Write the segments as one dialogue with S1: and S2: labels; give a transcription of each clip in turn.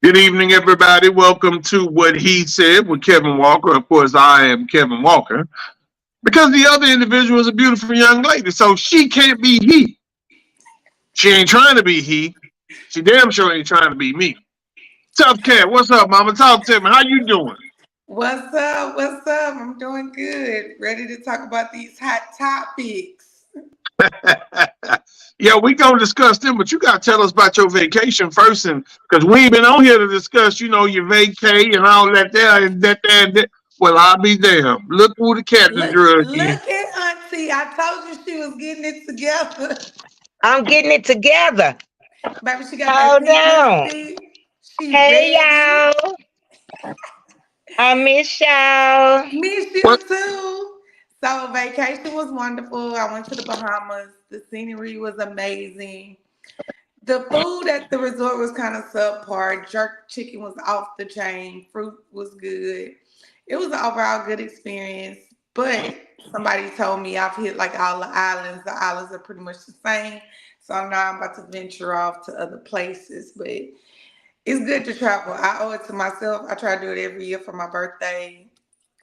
S1: Good evening, everybody. Welcome to What He Said with Kevin Walker. Of course, I am Kevin Walker because the other individual is a beautiful young lady, so she can't be he. She ain't trying to be he. She damn sure ain't trying to be me. Tough Cat, what's up, mama? Talk to me. How you doing?
S2: What's up? What's up? I'm doing good. Ready to talk about these hot topics.
S1: Yeah, we gonna discuss them, but you gotta tell us about your vacation first, and because we ain't been on here to discuss, your vacay and all that there and that there and that. Well, I'll be damned. Look who the cat done
S2: Look,
S1: drug in.
S2: look at Auntie. I told you she was getting it together.
S3: I'm getting it together.
S2: Baby, she got that
S3: Hold
S2: pink
S3: on.
S2: lipstick. She
S3: Hey,
S2: ready.
S3: y'all. I miss y'all.
S2: Miss you
S1: What?
S2: too. So vacation was wonderful. I went to the Bahamas. The scenery was amazing. The food at the resort was kind of subpar. Jerk chicken was off the chain. Fruit was good. It was an overall good experience. But somebody told me I've hit like all the islands. The islands are pretty much the same. So now I'm about to venture off to other places. But it's good to travel. I owe it to myself. I try to do it every year for my birthday.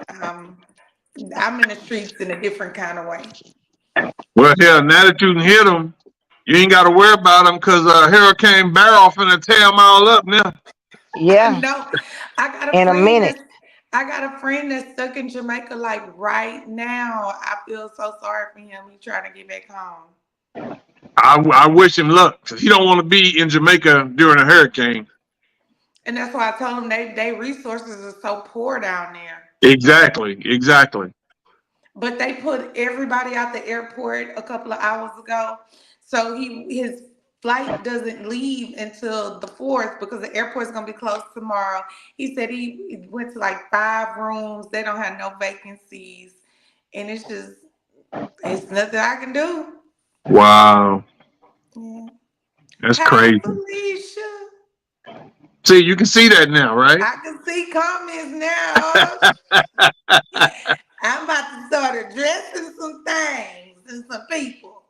S2: Um, I'm in the streets in a different kind of way.
S1: Well, hell, now that you can hit them, you ain't got to worry about them because Hurricane Barrel finna tear them all up now.
S3: Yeah,
S2: No, I got a
S3: in a
S2: friend
S3: minute.
S2: that's I got a friend that's stuck in Jamaica like right now. I feel so sorry for him. He's trying to get back home.
S1: I wish him luck 'cause he don't want to be in Jamaica during a hurricane.
S2: And that's why I told him they resources are so poor down there.
S1: Exactly, exactly.
S2: But they put everybody out the airport a couple of hours ago. So his flight doesn't leave until the 4th because the airport's gonna be closed tomorrow. He said he went to like 5 rooms. They don't have no vacancies. And it's nothing I can do.
S1: Wow,
S2: Yeah.
S1: that's
S2: Hey
S1: crazy.
S2: Felicia.
S1: See, you can see that now, right?
S2: I can see comments now. I'm about to start addressing some things and some people.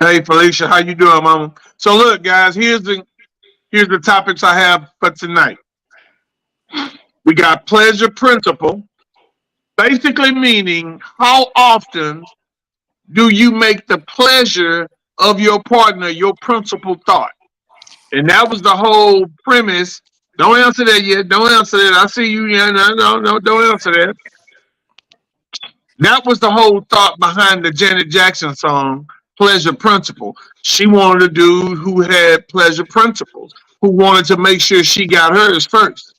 S1: Hey, Felicia, how you doing, mama? So, look, guys, here's the topics I have for tonight. We got pleasure principle, basically meaning how often do you make the pleasure of your partner your principal thought? And that was the whole premise. Don't answer that yet. Don't answer that. I see you. Yeah, no, no, no. Don't answer that. That was the whole thought behind the Janet Jackson song, Pleasure Principle. She wanted a dude who had pleasure principles, who wanted to make sure she got hers first.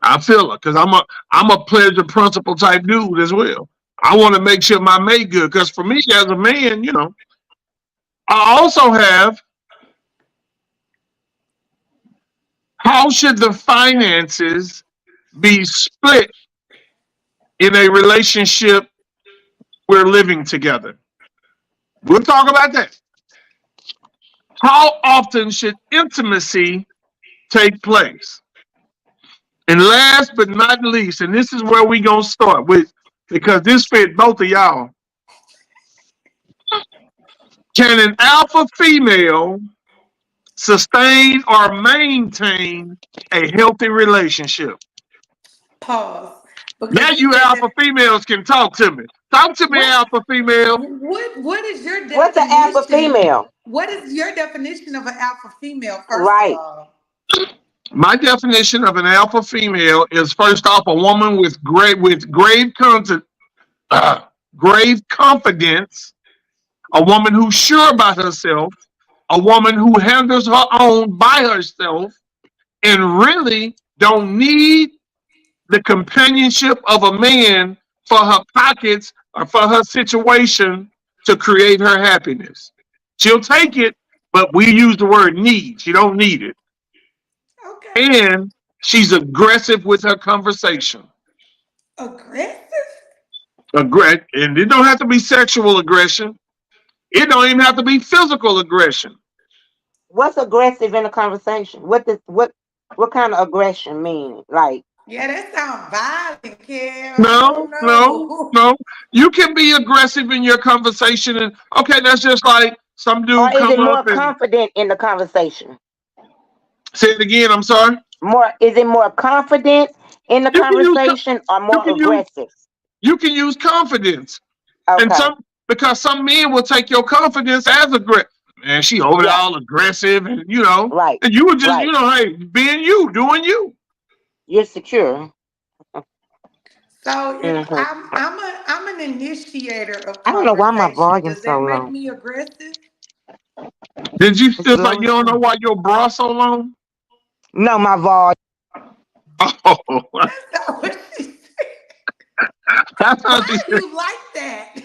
S1: I feel her because I'm a pleasure principle type dude as well. I want to make sure my mate good because for me as a man, I also have how should the finances be split in a relationship we're living together? We'll talk about that. How often should intimacy take place? And last but not least, and this is where we gonna start with, because this fit both of y'all. Can an alpha female sustain or maintain a healthy relationship?
S2: Pause.
S1: Now
S2: Because you
S1: you
S2: said
S1: alpha
S2: that
S1: females can talk to me. Talk to me,
S2: what
S1: alpha female.
S2: what is your
S3: What's an alpha
S2: definition?
S3: female?
S2: What is your definition of an alpha female, first of
S3: Right.
S2: all?
S1: My definition of an alpha female is first off a woman with grave content, uh, grave confidence, a woman who's sure about herself, a woman who handles her own by herself, and really don't need the companionship of a man for her pockets or for her situation to create her happiness. She'll take it, but we use the word need. She don't need it.
S2: Okay.
S1: And she's aggressive with her conversation.
S2: Aggressive?
S1: And it don't have to be sexual aggression. It don't even have to be physical aggression.
S3: What's aggressive in a conversation? What kind of aggression mean? Like,
S2: Yeah, that sounds violent, Kim. I don't
S1: No, no,
S2: know.
S1: no. You can be aggressive in your conversation, and okay, that's just like some
S3: or
S1: dude
S3: is
S1: come
S3: it
S1: up
S3: more
S1: and
S3: confident in the conversation?
S1: Say it again. I'm sorry.
S3: Is it more confident in the
S1: You can use
S3: conversation or
S1: you
S3: more
S1: can use
S3: aggressive?
S1: you can use confidence, and
S3: Okay.
S1: because some men will take your confidence as aggressive. Man, she over there
S3: Yeah.
S1: all aggressive, and
S3: Right.
S1: and you were just
S3: Right.
S1: hey, being you, doing you.
S3: You're secure.
S2: So if
S3: Hmm.
S2: I'm an initiator of
S3: I don't know why my
S2: conversation,
S3: volume's
S2: does
S3: so
S2: that make
S3: low.
S2: me aggressive?
S1: Did you
S3: It's
S1: just like
S3: low
S1: you
S3: as
S1: don't know
S3: fuck.
S1: why your bra so long?
S3: No, my volume.
S1: Oh,
S2: That's not what she said.
S1: I thought she
S2: Why are
S1: said,
S2: you like that?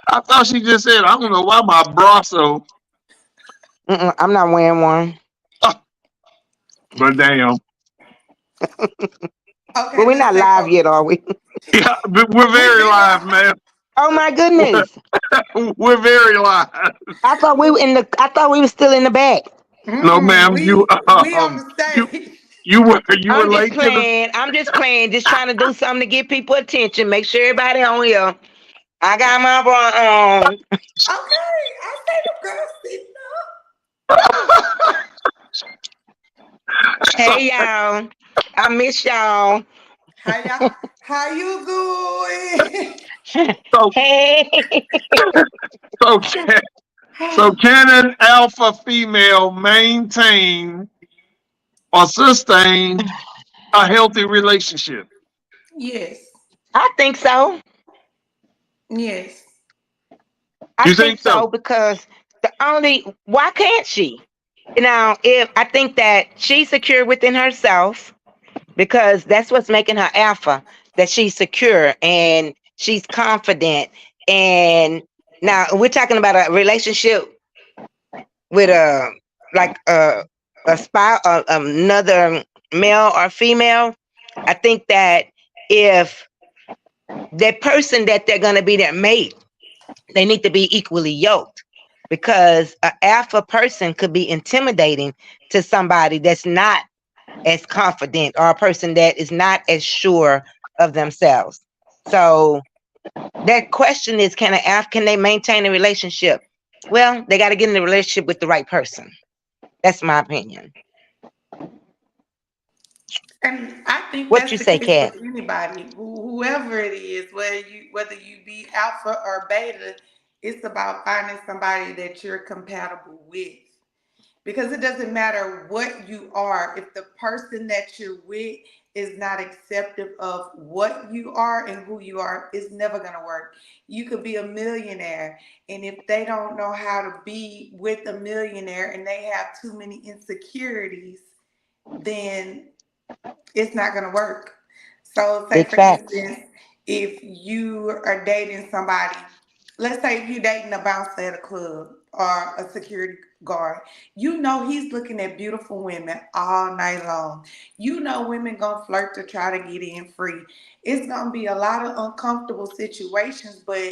S1: I thought she just said I don't know why my bra so.
S3: I'm not wearing one.
S1: But damn,
S3: But
S2: Okay,
S3: we're
S2: let's
S3: not
S2: stay
S3: live yet,
S2: focused.
S3: are we?
S1: yeah, but we're
S2: We've
S1: very
S2: been
S1: live,
S2: live.
S1: man.
S3: Oh my goodness!
S1: We're very live.
S3: I thought we were still in the back.
S1: No,
S2: Mm-mm,
S1: ma'am,
S2: we on the
S1: you
S2: stage.
S1: you were
S3: I'm just
S1: late to the.
S3: playing. I'm just playing. Just trying to do something to get people attention. Make sure everybody on here. I got my bra on.
S2: Okay, I say the girl sitting
S1: so
S3: Hey y'all. I miss y'all.
S2: up. How you doing?
S1: so
S3: Hey.
S1: so can so can an alpha female maintain or sustain a healthy relationship?
S2: Yes,
S3: I think so.
S2: yes.
S3: I
S1: You
S3: think
S1: think so?
S3: so because why can't she? Now, if I think that she's secure within herself, because that's what's making her alpha, that she's secure and she's confident. And now we're talking about a relationship with a spouse, another male or female. I think that if that person that they're going to be their mate, they need to be equally yoked, because an alpha person could be intimidating to somebody that's not as confident, or a person that is not as sure of themselves. So that question is, can they maintain a relationship? Well, they got to get in a relationship with the right person. That's my opinion.
S2: And I think
S3: What
S2: that's
S3: you
S2: the
S3: say,
S2: case
S3: Kat?
S2: with anybody, whoever it is, whether you be alpha or beta, it's about finding somebody that you're compatible with. Because it doesn't matter what you are, if the person that you're with is not acceptive of what you are and who you are, it's never going to work. You could be a millionaire, and if they don't know how to be with a millionaire and they have too many insecurities, then it's not going to work. So, say
S3: Big
S2: for
S3: facts.
S2: instance, if you are dating somebody, let's say if you're dating a bouncer at a club or a security guard, you know he's looking at beautiful women all night long. You know women gonna flirt to try to get in free. It's gonna be a lot of uncomfortable situations, but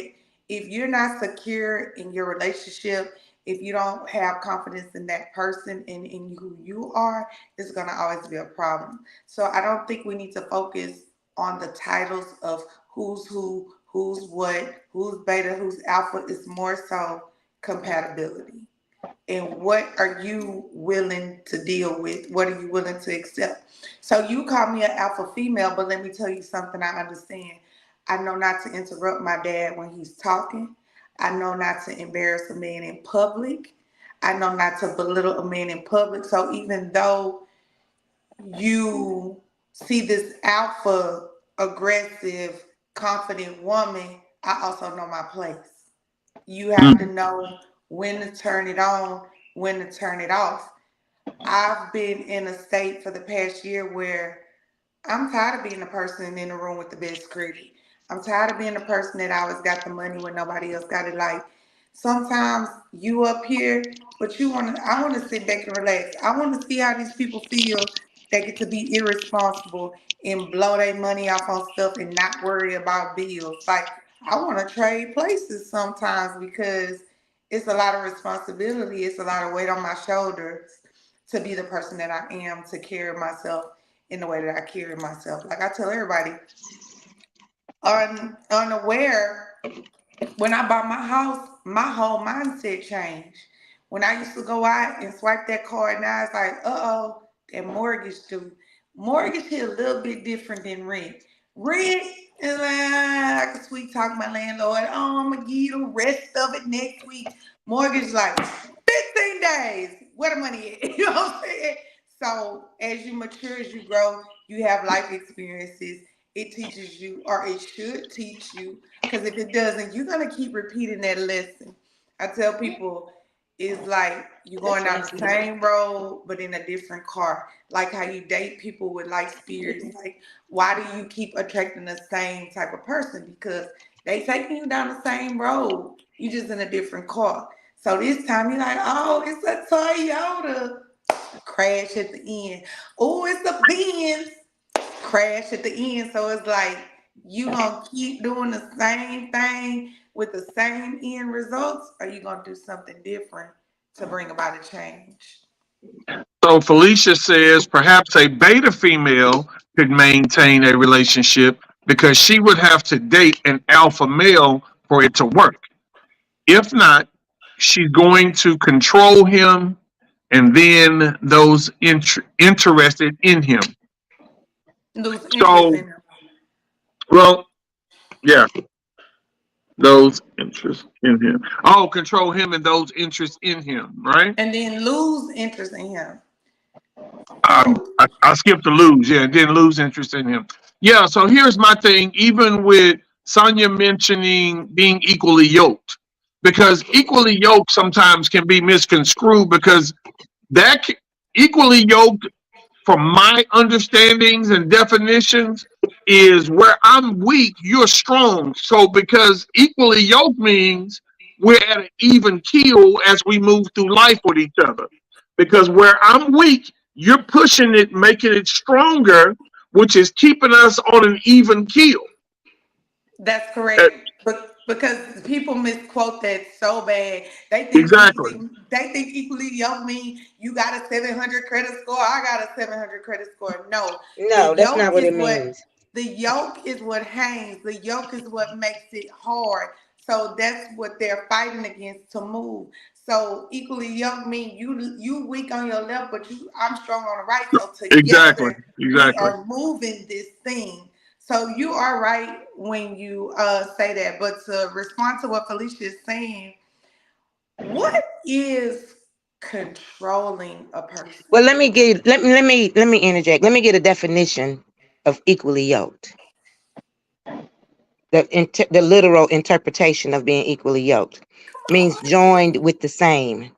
S2: if you're not secure in your relationship, if you don't have confidence in that person and in who you are, it's gonna always be a problem. So I don't think we need to focus on the titles of who's who, who's what, who's beta, who's alpha. It's more so compatibility. And what are you willing to deal with? What are you willing to accept? So you call me an alpha female, but let me tell you something I understand. I know not to interrupt my dad when he's talking. I know not to embarrass a man in public. I know not to belittle a man in public. So even though you see this alpha, aggressive, confident woman, I also know my place. You have to
S1: Mm.
S2: know when to turn it on, when to turn it off. I've been in a state for the past year where I'm tired of being the person in the room with the best credit. I'm tired of being the person that always got the money when nobody else got it. Like sometimes you up here, but I wanna sit back and relax. I wanna see how these people feel that get to be irresponsible and blow their money off on stuff and not worry about bills. Like I wanna trade places sometimes because it's a lot of responsibility, it's a lot of weight on my shoulders to be the person that I am, to carry myself in the way that I carry myself. Like I tell everybody, unaware, when I bought my house, my whole mindset changed. When I used to go out and swipe that card, now it's like, uh-oh, that mortgage due. Mortgage hit a little bit different than rent. Rent is like, I can sweet talk my landlord. Oh, I'm going to give you the rest of it next week. Mortgage like 15 days. Where the money at? You know what I'm saying? So as you mature, as you grow, you have life experiences. It teaches you, or it should teach you, because if it doesn't, you're going to keep repeating that lesson. I tell people, it's like you going down the same road, but in a different car. Like how you date people with like spirits. Like, why do you keep attracting the same type of person? Because they taking you down the same road. You just in a different car. So this time you're like, oh, it's a Toyota. Crash at the end. Oh, it's a Benz. Crash at the end. So it's like you gonna keep doing the same thing with the same end results, or you gonna do something different to bring about a change?
S1: So Felicia says perhaps a beta female could maintain a relationship because she would have to date an alpha male for it to work. If not, she's going to control him and then those interested in him.
S2: Lose interest
S1: So,
S2: in them.
S1: well, yeah, those interests in him. Oh, control him and those interests in him, right?
S2: And then lose interest in him.
S1: Um,
S2: So
S1: I skipped the lose, yeah, didn't lose interest in him. Yeah, so here's my thing, even with Sonia mentioning being equally yoked, because equally yoked sometimes can be misconstrued because that equally yoked, from my understandings and definitions, is where I'm weak, you're strong. So because equally yoked means we're at an even keel as we move through life with each other. Because where I'm weak, you're pushing it, making it stronger, which is keeping us on an even keel.
S2: that's
S1: Uh,
S2: correct. But because people misquote that so bad,
S1: Exactly.
S2: they think equally yoke mean you got a 700 credit score. I got a 700 credit score. No, the
S3: No, that's not
S2: yoke
S3: what
S2: is
S3: it
S2: what
S3: means.
S2: the yoke is what hangs. The yoke is what makes it hard. So that's what they're fighting against to move. So equally yoke mean you weak on your left, but I'm strong on the right. So
S1: Exactly.
S2: together we
S1: Exactly.
S2: are moving this thing. So you are right when you say that. But to respond to what Felicia is saying, what is controlling a person?
S3: Well, let me interject. Let me get a definition of equally yoked. The literal interpretation of being equally yoked means joined with the same.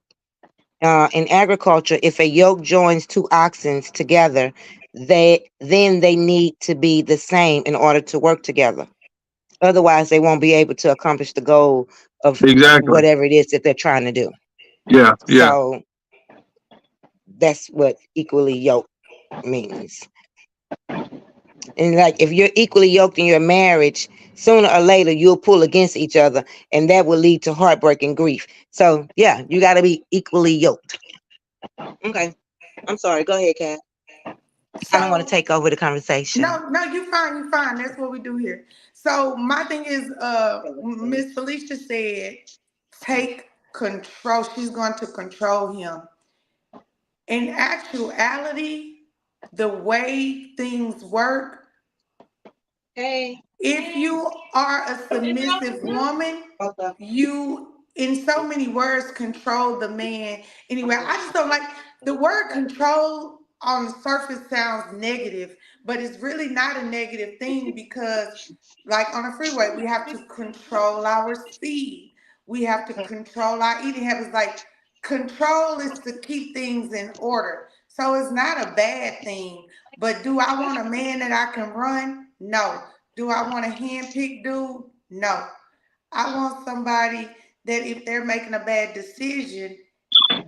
S3: In agriculture, if a yoke joins two oxen together, they need to be the same in order to work together. Otherwise, they won't be able to accomplish the goal of
S1: Exactly.
S3: whatever it is that they're trying to do.
S1: Yeah. Yeah.
S3: So that's what equally yoked means. And like if you're equally yoked in your marriage, sooner or later you'll pull against each other, and that will lead to heartbreak and grief. So yeah, you got to be equally yoked. Okay, I'm sorry. Go ahead, Kat. I don't want to
S2: So
S3: take over the conversation.
S2: no, you fine, you fine. That's what we do here. So my thing is, Miss Felicia said, take control. She's going to control him. In actuality, the way things work,
S3: Hey.
S2: if you are a submissive woman,
S3: Okay.
S2: you, in so many words, control the man. Anyway, I just don't like the word control on the surface sounds negative, but it's really not a negative thing because, like on a freeway, we have to control our speed. We have to control our eating habits. Like, control is to keep things in order. So it's not a bad thing. But do I want a man that I can run? No. Do I want a handpicked dude? No. I want somebody that if they're making a bad decision,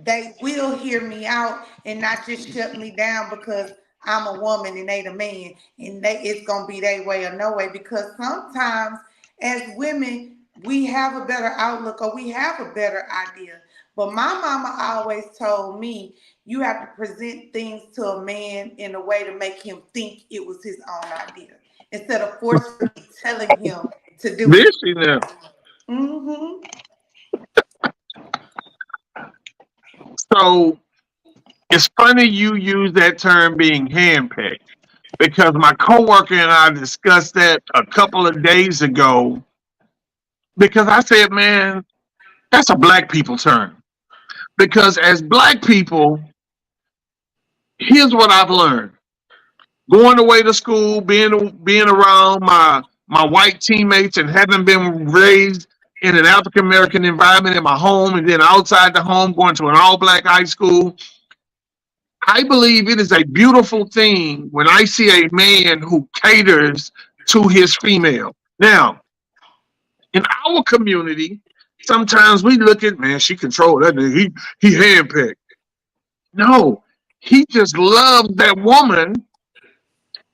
S2: they will hear me out and not just shut me down because I'm a woman and they the man and it's gonna be their way or no way. Because sometimes as women we have a better outlook or we have a better idea. But my mama always told me you have to present things to a man in a way to make him think it was his own idea instead of forcefully telling him to do it.
S1: This, you know.
S2: Mm-hmm.
S1: So it's funny you use that term being handpicked because my coworker and I discussed that a couple of days ago because I said, man, that's a black people term. Because as black people, here's what I've learned. Going away to school, being around my white teammates and having been raised in an African American environment in my home and then outside the home going to an all black high school, I believe it is a beautiful thing when I see a man who caters to his female. Now, in our community, sometimes we look at, man, she controlled that nigga. He handpicked. No, he just loves that woman,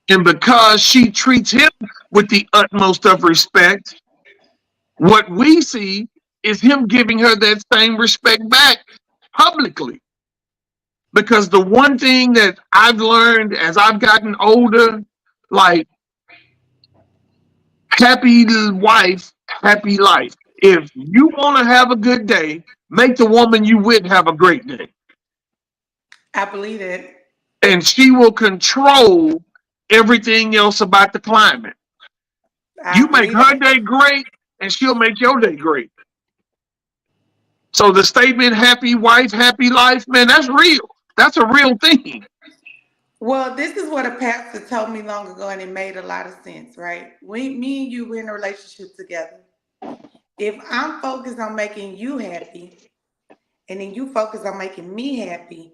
S1: and because she treats him with the utmost of respect, what we see is him giving her that same respect back publicly. Because the one thing that I've learned as I've gotten older, like happy wife, happy life. If you want to have a good day, make the woman you with have a great day.
S2: I believe it.
S1: And she will control everything else about the climate.
S2: I
S1: You make
S2: believe
S1: her
S2: it.
S1: day great, and she'll make your day great. So the statement, happy wife, happy life, man, that's real. That's a real thing.
S2: Well, this is what a pastor told me long ago, and it made a lot of sense, right? Me and you, we're in a relationship together. If I'm focused on making you happy, and then you focus on making me happy,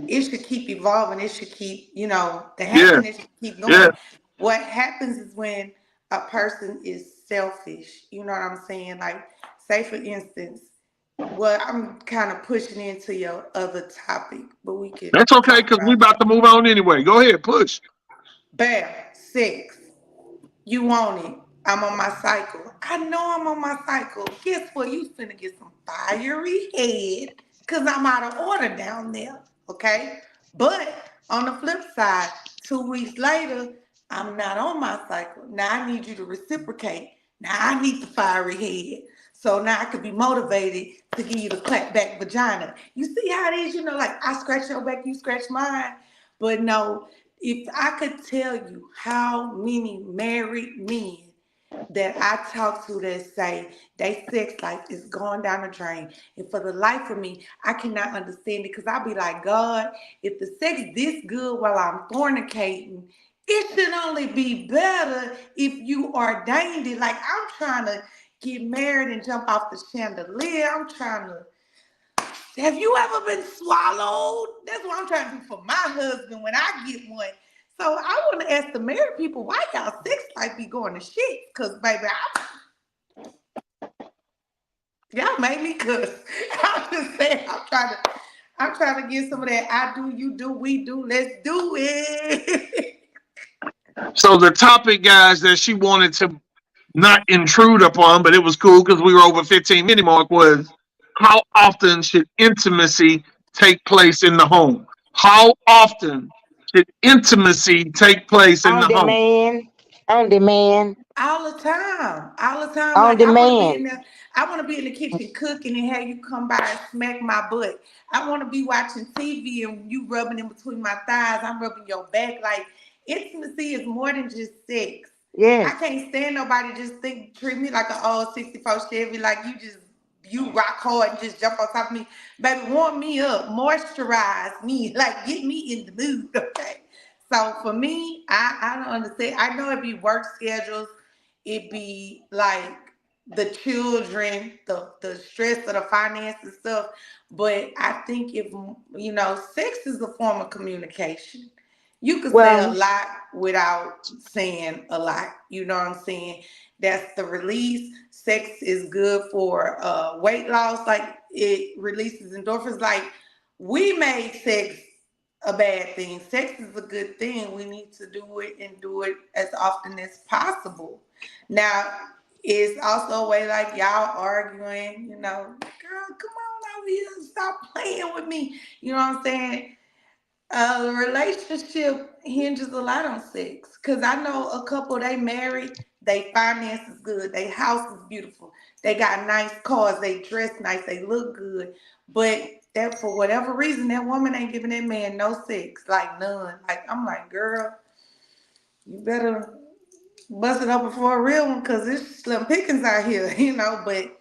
S2: it should keep evolving. It should keep, the
S1: Yeah,
S2: happiness should keep
S1: yeah.
S2: going. What happens is when a person is selfish, you know what I'm saying? Like, say for instance, well, I'm kind of pushing into your other topic, but we could
S1: That's okay,
S2: talk
S1: because we
S2: about
S1: about to move on anyway. Go ahead, push.
S2: bam, sex. You want it. I'm on my cycle. I know I'm on my cycle. Guess what? You finna get some fiery head because I'm out of order down there. Okay? But on the flip side, 2 weeks later, I'm not on my cycle. Now I need you to reciprocate. Now I need the fiery head. So now I could be motivated to give you the clap back vagina. You see how it is? Like I scratch your back, you scratch mine. But no, if I could tell you how many married men that I talk to that say their sex life is going down the drain. And for the life of me, I cannot understand it because I'll be like, God, if the sex this good while I'm fornicating, it should only be better if you ordained it. Like I'm trying to get married and jump off the chandelier. I'm trying to. Have you ever been swallowed? That's what I'm trying to do for my husband when I get one. So I want to ask the married people why y'all sex life be going to shit. Cause baby, y'all made me cuss. I'm just saying I'm trying to get some of that I do, you do, we do, let's do it.
S1: So the topic, guys, that she wanted to not intrude upon, but it was cool because we were over 15-minute mark, was how often should intimacy take place in the home? How often should intimacy take place in
S3: On
S1: the home?
S3: demand, on demand,
S2: All the time. All the time.
S3: on
S2: Like I want to be in
S3: demand.
S2: there. I want to be in the kitchen cooking and have you come by and smack my butt. I want to be watching TV and you rubbing in between my thighs. I'm rubbing your back. Like intimacy is more than just sex. I
S3: Yes.
S2: can't stand nobody treat me like an old 64 Chevy, like you rock hard and just jump on top of me. Baby, warm me up, moisturize me, like get me in the mood, okay? So for me, I don't understand. I know it be work schedules, it be like the children, the stress of the finance and stuff. But I think if sex is a form of communication. You could say a
S3: Well,
S2: lot without saying a lot. You know what I'm saying? That's the release. Sex is good for weight loss. Like it releases endorphins. Like we made sex a bad thing. Sex is a good thing. We need to do it and do it as often as possible. Now, it's also a way like y'all arguing, girl, come on over here and stop playing with me. You know what I'm saying? A relationship hinges a lot on sex. Cause I know a couple they married, they finance is good, they house is beautiful, they got nice cars, they dress nice, they look good. But that for whatever reason, that woman ain't giving that man no sex, like none. Like I'm like, girl, you better bust it open for a real one, cause it's slim pickings out here, But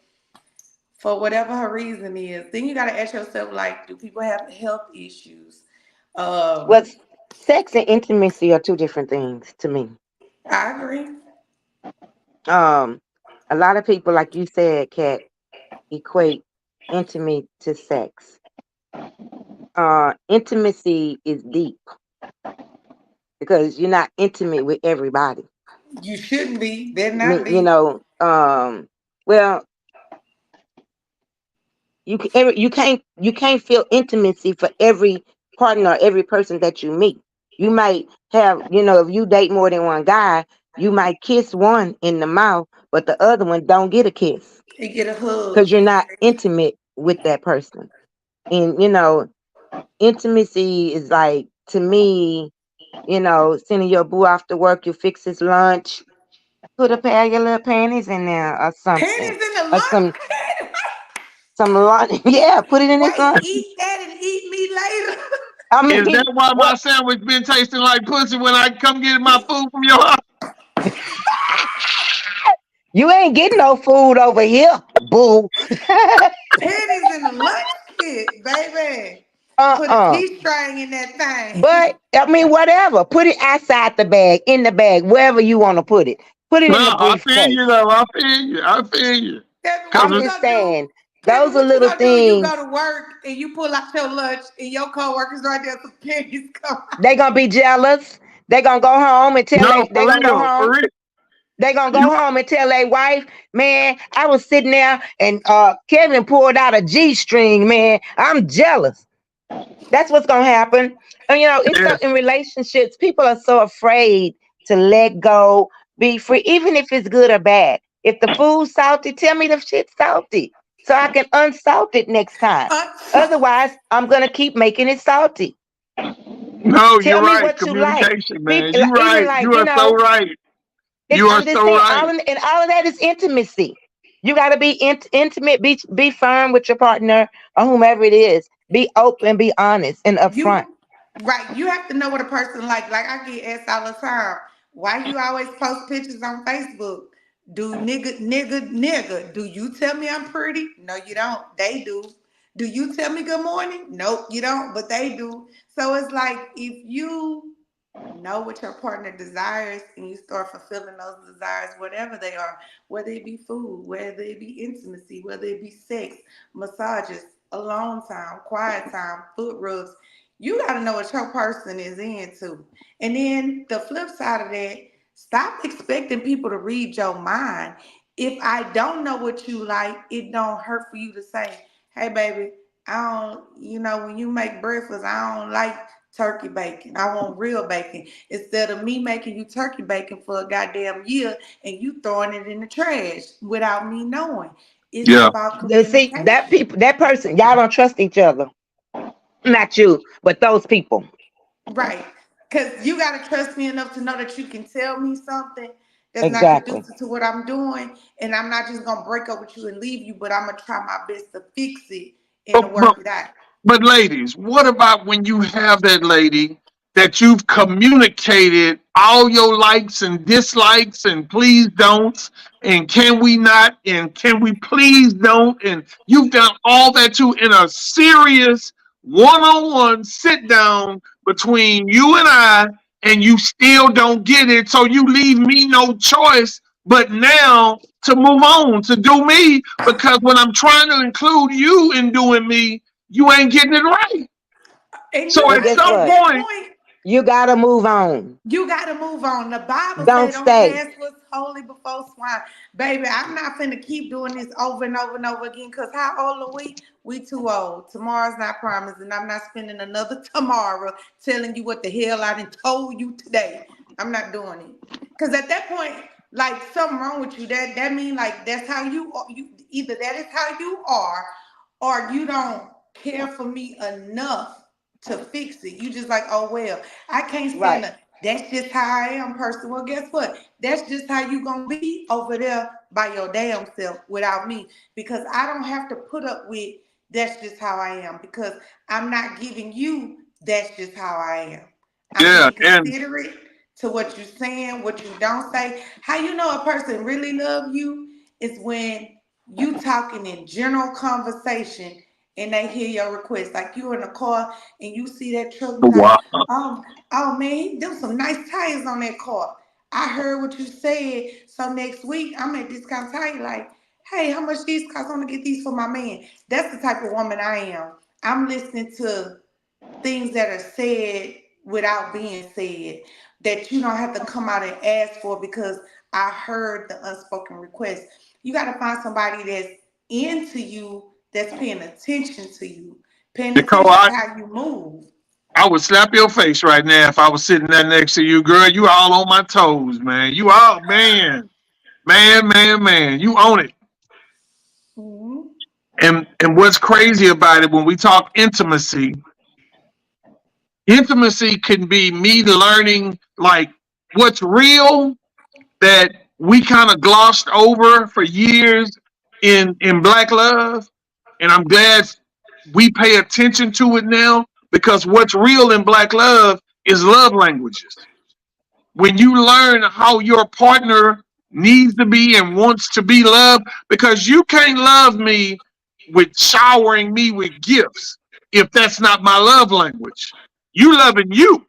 S2: for whatever her reason is, then you gotta ask yourself, like, do people have health issues?
S3: Well, sex and intimacy are two different things to me.
S2: I agree.
S3: Um, a lot of people, like you said, Kat, equate intimate to sex. Intimacy is deep because you're not intimate with everybody.
S2: You shouldn't be. Better
S3: I mean,
S2: not be.
S3: well, you can't feel intimacy for every partner, every person that you meet. You might have, if you date more than one guy, you might kiss one in the mouth, but the other one don't get a kiss
S2: You get a hug.
S3: because you're not intimate with that person. And intimacy is like, to me, sending your boo off to work, you fix his lunch, put a pair of your little panties in there or something,
S2: Panties in the
S3: or
S2: lunch.
S3: some lunch. Yeah, put it in his
S2: Wait,
S3: lunch.
S2: eat that and eat me later.
S3: I
S1: Is
S3: mean,
S1: that why my
S3: what?
S1: sandwich been tasting like pussy when I come get my food from your house?
S3: You ain't getting no food over here, boo.
S2: Panties in the lunch kit, baby. Put a
S3: uh-uh.
S2: G-string in that thing.
S3: But I mean, whatever. Put it outside the bag, in the bag, wherever you want to put it. Put it
S1: No,
S3: in the
S1: I feel
S3: briefcase.
S1: you though. I feel you. I feel you.
S2: Kevin, what
S3: I'm
S2: you
S1: Cause
S3: just
S2: gonna do?
S3: saying,
S2: Kevin,
S3: those are
S2: what you
S3: little
S2: gonna do? You go
S3: things.
S2: to work and you pull out your lunch and your coworkers right there, some panties come out.
S3: They gonna be jealous. They gonna go home and tell
S1: no,
S3: they gonna go home.
S1: for real.
S3: They gonna
S1: You
S3: go home and tell their wife, man, I was sitting there and Kevin pulled out a G string, man. I'm jealous. That's what's gonna happen. And it's so
S1: yes.
S3: in relationships, people are so afraid to let go, be free, even if it's good or bad. If the food's salty, tell me the shit's salty. So I can unsalt it next time. Otherwise, I'm gonna keep making it salty.
S1: No, you're
S3: Tell me
S1: right.
S3: what you like.
S1: Communication, man.
S3: People
S1: You
S3: even
S1: right.
S3: like,
S1: You are so right. You are
S3: I'm just
S1: so
S3: saying,
S1: right.
S3: all of that is intimacy. You got to be intimate, be firm with your partner or whomever it is. Be open, be honest, and upfront.
S2: You right. You have to know what a person like. Like I get asked all the time, why you always post pictures on Facebook? Do nigga, do you tell me I'm pretty? No, you don't. They do. Do you tell me good morning? Nope, you don't, but they do. So it's like if you know what your partner desires and you start fulfilling those desires, whatever they are, whether it be food, whether it be intimacy, whether it be sex, massages, alone time, quiet time, foot rubs, you got to know what your person is into. And then the flip side of that, stop expecting people to read your mind. If I don't know what you like, it don't hurt for you to say, hey baby, I don't, when you make breakfast, I don't like turkey bacon. I want real bacon. Instead of me making you turkey bacon for a goddamn year and you throwing it in the trash without me knowing. It's
S1: Yeah.
S2: about
S3: See
S2: communication.
S3: that person, y'all don't trust each other. Not you, but those people.
S2: Right. Because you got to trust me enough to know that you can tell me something that's not
S3: Exactly.
S2: conducive to what I'm doing. And I'm not just going to break up with you and leave you, but I'm going to try my best to fix it and to
S1: But, but
S2: work it out.
S1: But ladies, what about when you have that lady that you've communicated all your likes and dislikes and please don'ts and can we not and can we please don't, and you've done all that too in a serious one-on-one sit down between you and you still don't get it, so you leave me no choice but now to move on to do me, because when I'm trying to include you in doing me, you ain't getting it right.
S2: And
S1: So
S2: you're
S3: Well,
S1: at
S3: guess
S2: right
S1: some
S2: at
S3: what?
S2: that
S1: point,
S2: point.
S3: You gotta move on.
S2: You got to move on. The Bible
S3: Don't
S2: said, don't
S3: stay.
S2: cast what's holy before swine. Baby, I'm not finna keep doing this over and over and over again because how old are we? We too old. Tomorrow's not promised, and I'm not spending another tomorrow telling you what the hell I done told you today. I'm not doing it. Because at that point, like something wrong with you. That means like that's how you are. You either that is how you are, or you don't care for me enough to fix it. You just like, oh well, I can't stand
S3: Right.
S2: it. That's just how I am, person. Well, guess what? That's just how you gonna be over there by your damn self without me. Because I don't have to put up with that's just how I am, because I'm not giving you that's just how I am. I'm
S1: Yeah,
S2: being
S1: and
S2: considerate to what you're saying, what you don't say. How you know a person really love you is when you talking in general conversation and they hear your request. Like you in a car and you see that truck, and be like,
S1: wow.
S2: oh, oh man, there was some nice tires on that car. I heard what you said. So next week I'm at Discount Tire. Like, hey, how much these cost? I want to get these for my man. That's the type of woman I am. I'm listening to things that are said without being said, that you don't have to come out and ask for because I heard the unspoken request. You got to find somebody that's into you, that's paying attention to you, paying
S1: Nicole,
S2: attention to how you move.
S1: I would slap your face right now if I was sitting there next to you, girl. You all on my toes, man. You all, man. You own it.
S2: Mhm.
S1: And what's crazy about it when we talk intimacy, intimacy can be me learning like what's real that we kind of glossed over for years in Black love, and I'm glad we pay attention to it now because what's real in Black love is love languages. When you learn how your partner needs to be and wants to be loved, because you can't love me with showering me with gifts if that's not my love language. You loving you.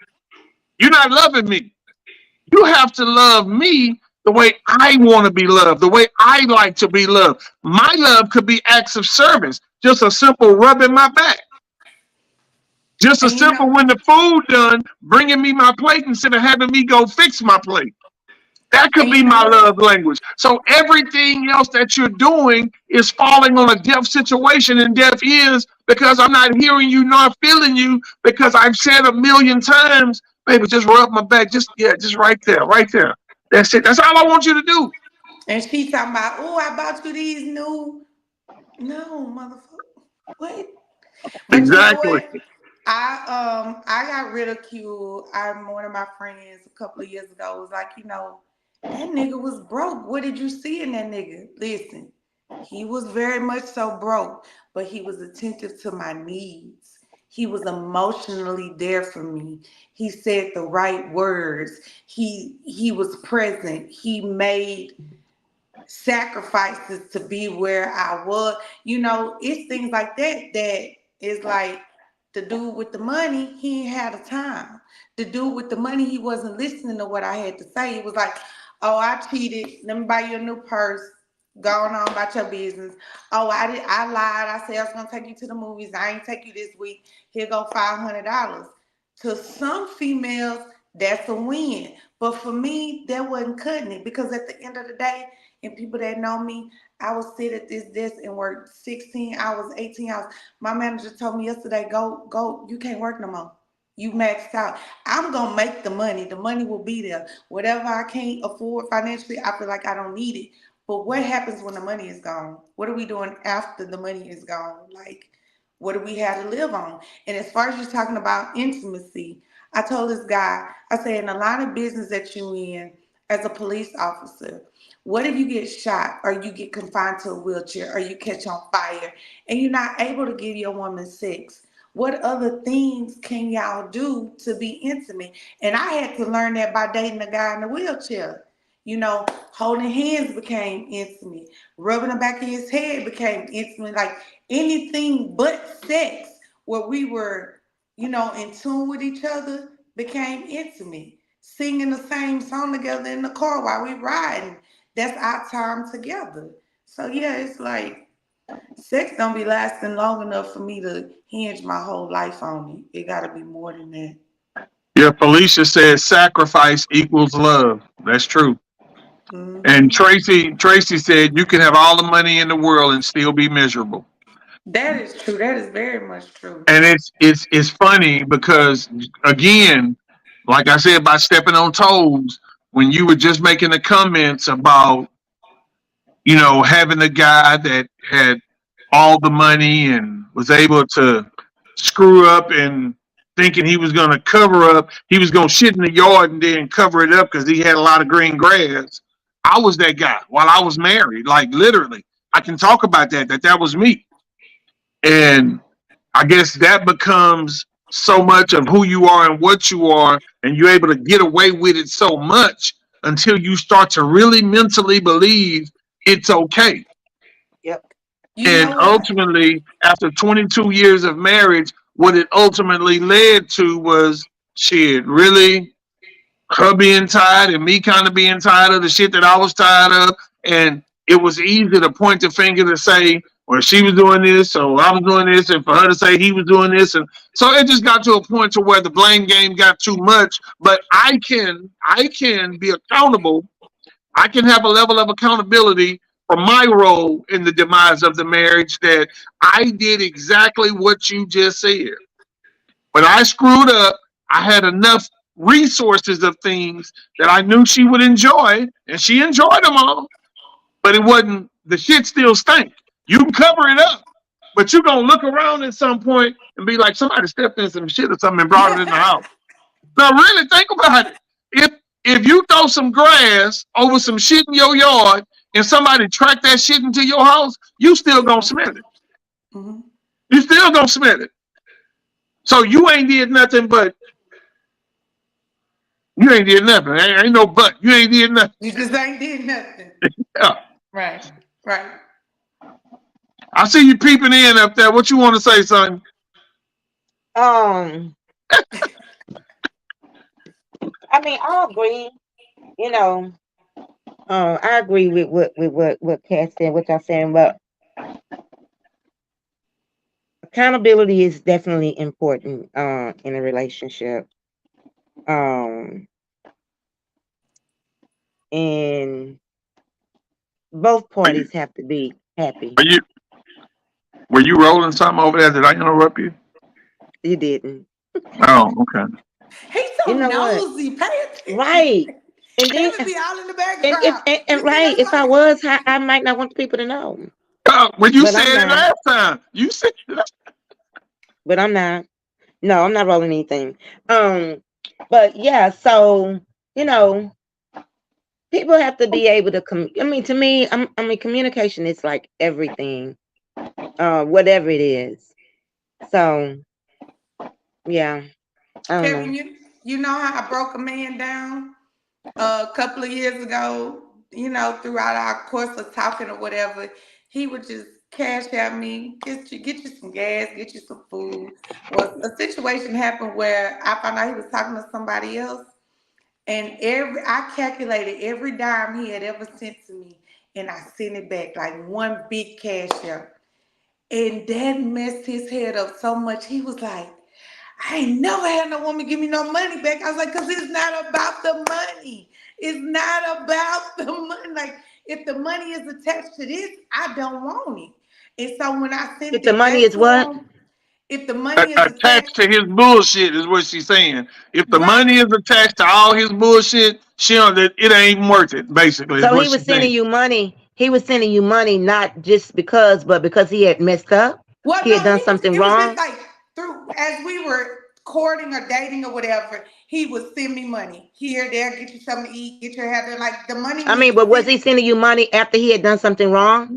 S1: You're not loving me. You have to love me the way I want to be loved, the way I like to be loved. My love could be acts of service, just a simple rubbing my back, just a
S2: And you know,
S1: simple when the food done, bringing me my plate instead of having me go fix my plate. That could
S2: and
S1: be
S2: you know
S1: my
S2: what?
S1: love language. So everything else that you're doing is falling on a deaf situation and deaf ears because I'm not hearing you nor feeling you because I've said a million times, baby, just rub my back. Just, yeah, just right there, right there. That's it. That's all I want you to do.
S2: And she talking about, oh, I bought you these new. No, motherfucker. What? But you know
S1: Exactly.
S2: what? I got ridiculed. One of my friends a couple of years ago was like, that nigga was broke. What did you see in that nigga? Listen, he was very much so broke, but he was attentive to my needs. He was emotionally there for me. He said the right words. He was present. He made sacrifices to be where I was. It's things like that that is like the dude with the money, he ain't had the time. The dude with the money, he wasn't listening to what I had to say. He was like, oh, I cheated. Let me buy you a new purse. Going on about your business. Oh, I lied. I said I was gonna take you to the movies. I ain't take you this week. Here go $500. To some females, that's a win. But for me, that wasn't cutting it because at the end of the day, and people that know me, I would sit at this desk and work 16 hours, 18 hours. My manager told me yesterday, go, you can't work no more. You maxed out. I'm going to make the money. The money will be there. Whatever I can't afford financially, I feel like I don't need it. But what happens when the money is gone? What are we doing after the money is gone? Like, what do we have to live on? And as far as you're talking about intimacy, I told this guy, I said, in the line of business that you're in as a police officer, what if you get shot or you get confined to a wheelchair or you catch on fire and you're not able to give your woman sex? What other things can y'all do to be intimate? And I had to learn that by dating a guy in a wheelchair. Holding hands became intimate. Rubbing the back of his head became intimate. Like anything but sex where we were, in tune with each other became intimate. Singing the same song together in the car while we riding. That's our time together. So yeah, it's like sex don't be lasting long enough for me to hinge my whole life on it. It gotta be more than that.
S1: Yeah, Felicia says sacrifice equals love. That's true. And
S2: Hmm.
S1: Tracy said you can have all the money in the world and still be miserable.
S2: That is true. That is very much true.
S1: And it's funny because again, like I said, by stepping on toes, when you were just making the comments about, having a guy that had all the money and was able to screw up and thinking he was going to cover up, he was going to shit in the yard and then cover it up because he had a lot of green grass. I was that guy while I was married, like literally. I can talk about that was me. And I guess that becomes so much of who you are and what you are, and you're able to get away with it so much until you start to really mentally believe it's okay.
S3: Yep.
S2: You
S1: And
S2: know what?
S1: ultimately, after 22 years of marriage, what it ultimately led to was shit, really, her being tired and me kind of being tired of the shit that I was tired of. And it was easy to point the finger to say, well, she was doing this, so I was doing this, and for her to say he was doing this. And so it just got to a point to where the blame game got too much. But I can be accountable. I can have a level of accountability for my role in the demise of the marriage, that I did exactly what you just said. When I screwed up, I had enough resources of things that I knew she would enjoy, and she enjoyed them all. But it wasn't, the shit still stank. You can cover it up, but you're gonna look around at some point and be like, somebody stepped in some shit or something and brought it in the house. Now really think about it. If you throw some grass over some shit in your yard and somebody track that shit into your house, you still gonna smell it.
S2: Mhm.
S1: You still gonna smell it. So you ain't did nothing but you ain't did nothing. Ain't no but. You ain't did nothing.
S2: You just ain't did nothing.
S1: Yeah.
S2: Right. Right.
S1: I see you peeping in up there. What you want to say, son?
S3: I mean, I agree. You know, I agree with what Kat said, what y'all saying, but accountability is definitely important in a relationship. And both parties have to be happy.
S1: Were you rolling something over there? Did I interrupt you?
S3: You didn't.
S1: Oh, okay.
S2: He's so
S3: You know what?
S2: nosy. Pay attention.
S3: Right. And
S2: He
S3: then
S2: would be all in the
S3: and
S2: background.
S3: if
S2: You see,
S3: right,
S2: that's
S3: if I
S2: why.
S3: was, I might not want people to know.
S1: When you
S3: But
S1: said
S3: I'm
S1: it
S3: not.
S1: last time, you said it.
S3: But I'm not. No, I'm not rolling anything. But yeah, so you know, people have to be able to I mean, to me, I mean, communication is like everything. Whatever it is. So yeah, I don't
S2: Kevin,
S3: know.
S2: you know how I broke a man down a couple of years ago, throughout our course of talking or whatever, he would just cash out me, get you some gas, get you some food. Well, a situation happened where I found out he was talking to somebody else, and I calculated every dime he had ever sent to me, and I sent it back like one big cash out. And that messed his head up so much. He was like, I ain't never had no woman give me no money back. I was like, because it's not about the money. It's not about the money. Like, if the money is attached to this, I don't want it. And so when I
S3: If
S2: sent
S3: the
S2: it
S3: money
S2: back
S3: is
S2: to
S3: what?
S2: him, if the money is
S1: Attached
S2: attached,
S1: to his bullshit is what she's saying. If the
S2: right?
S1: money is attached to all his bullshit, it ain't even worth it. Basically, is
S3: So
S1: what
S3: he was
S1: she's saying.
S3: sending you money. He was sending you money not just because, but because he had messed up.
S2: Well,
S3: He had
S2: no,
S3: done something
S2: it was just
S3: wrong.
S2: like as we were courting or dating or whatever, he would send me money here, there, get you something to eat, get your hair done. Like the money
S3: I
S2: was
S3: mean, but was
S2: sent.
S3: he sending you money after he had done something wrong?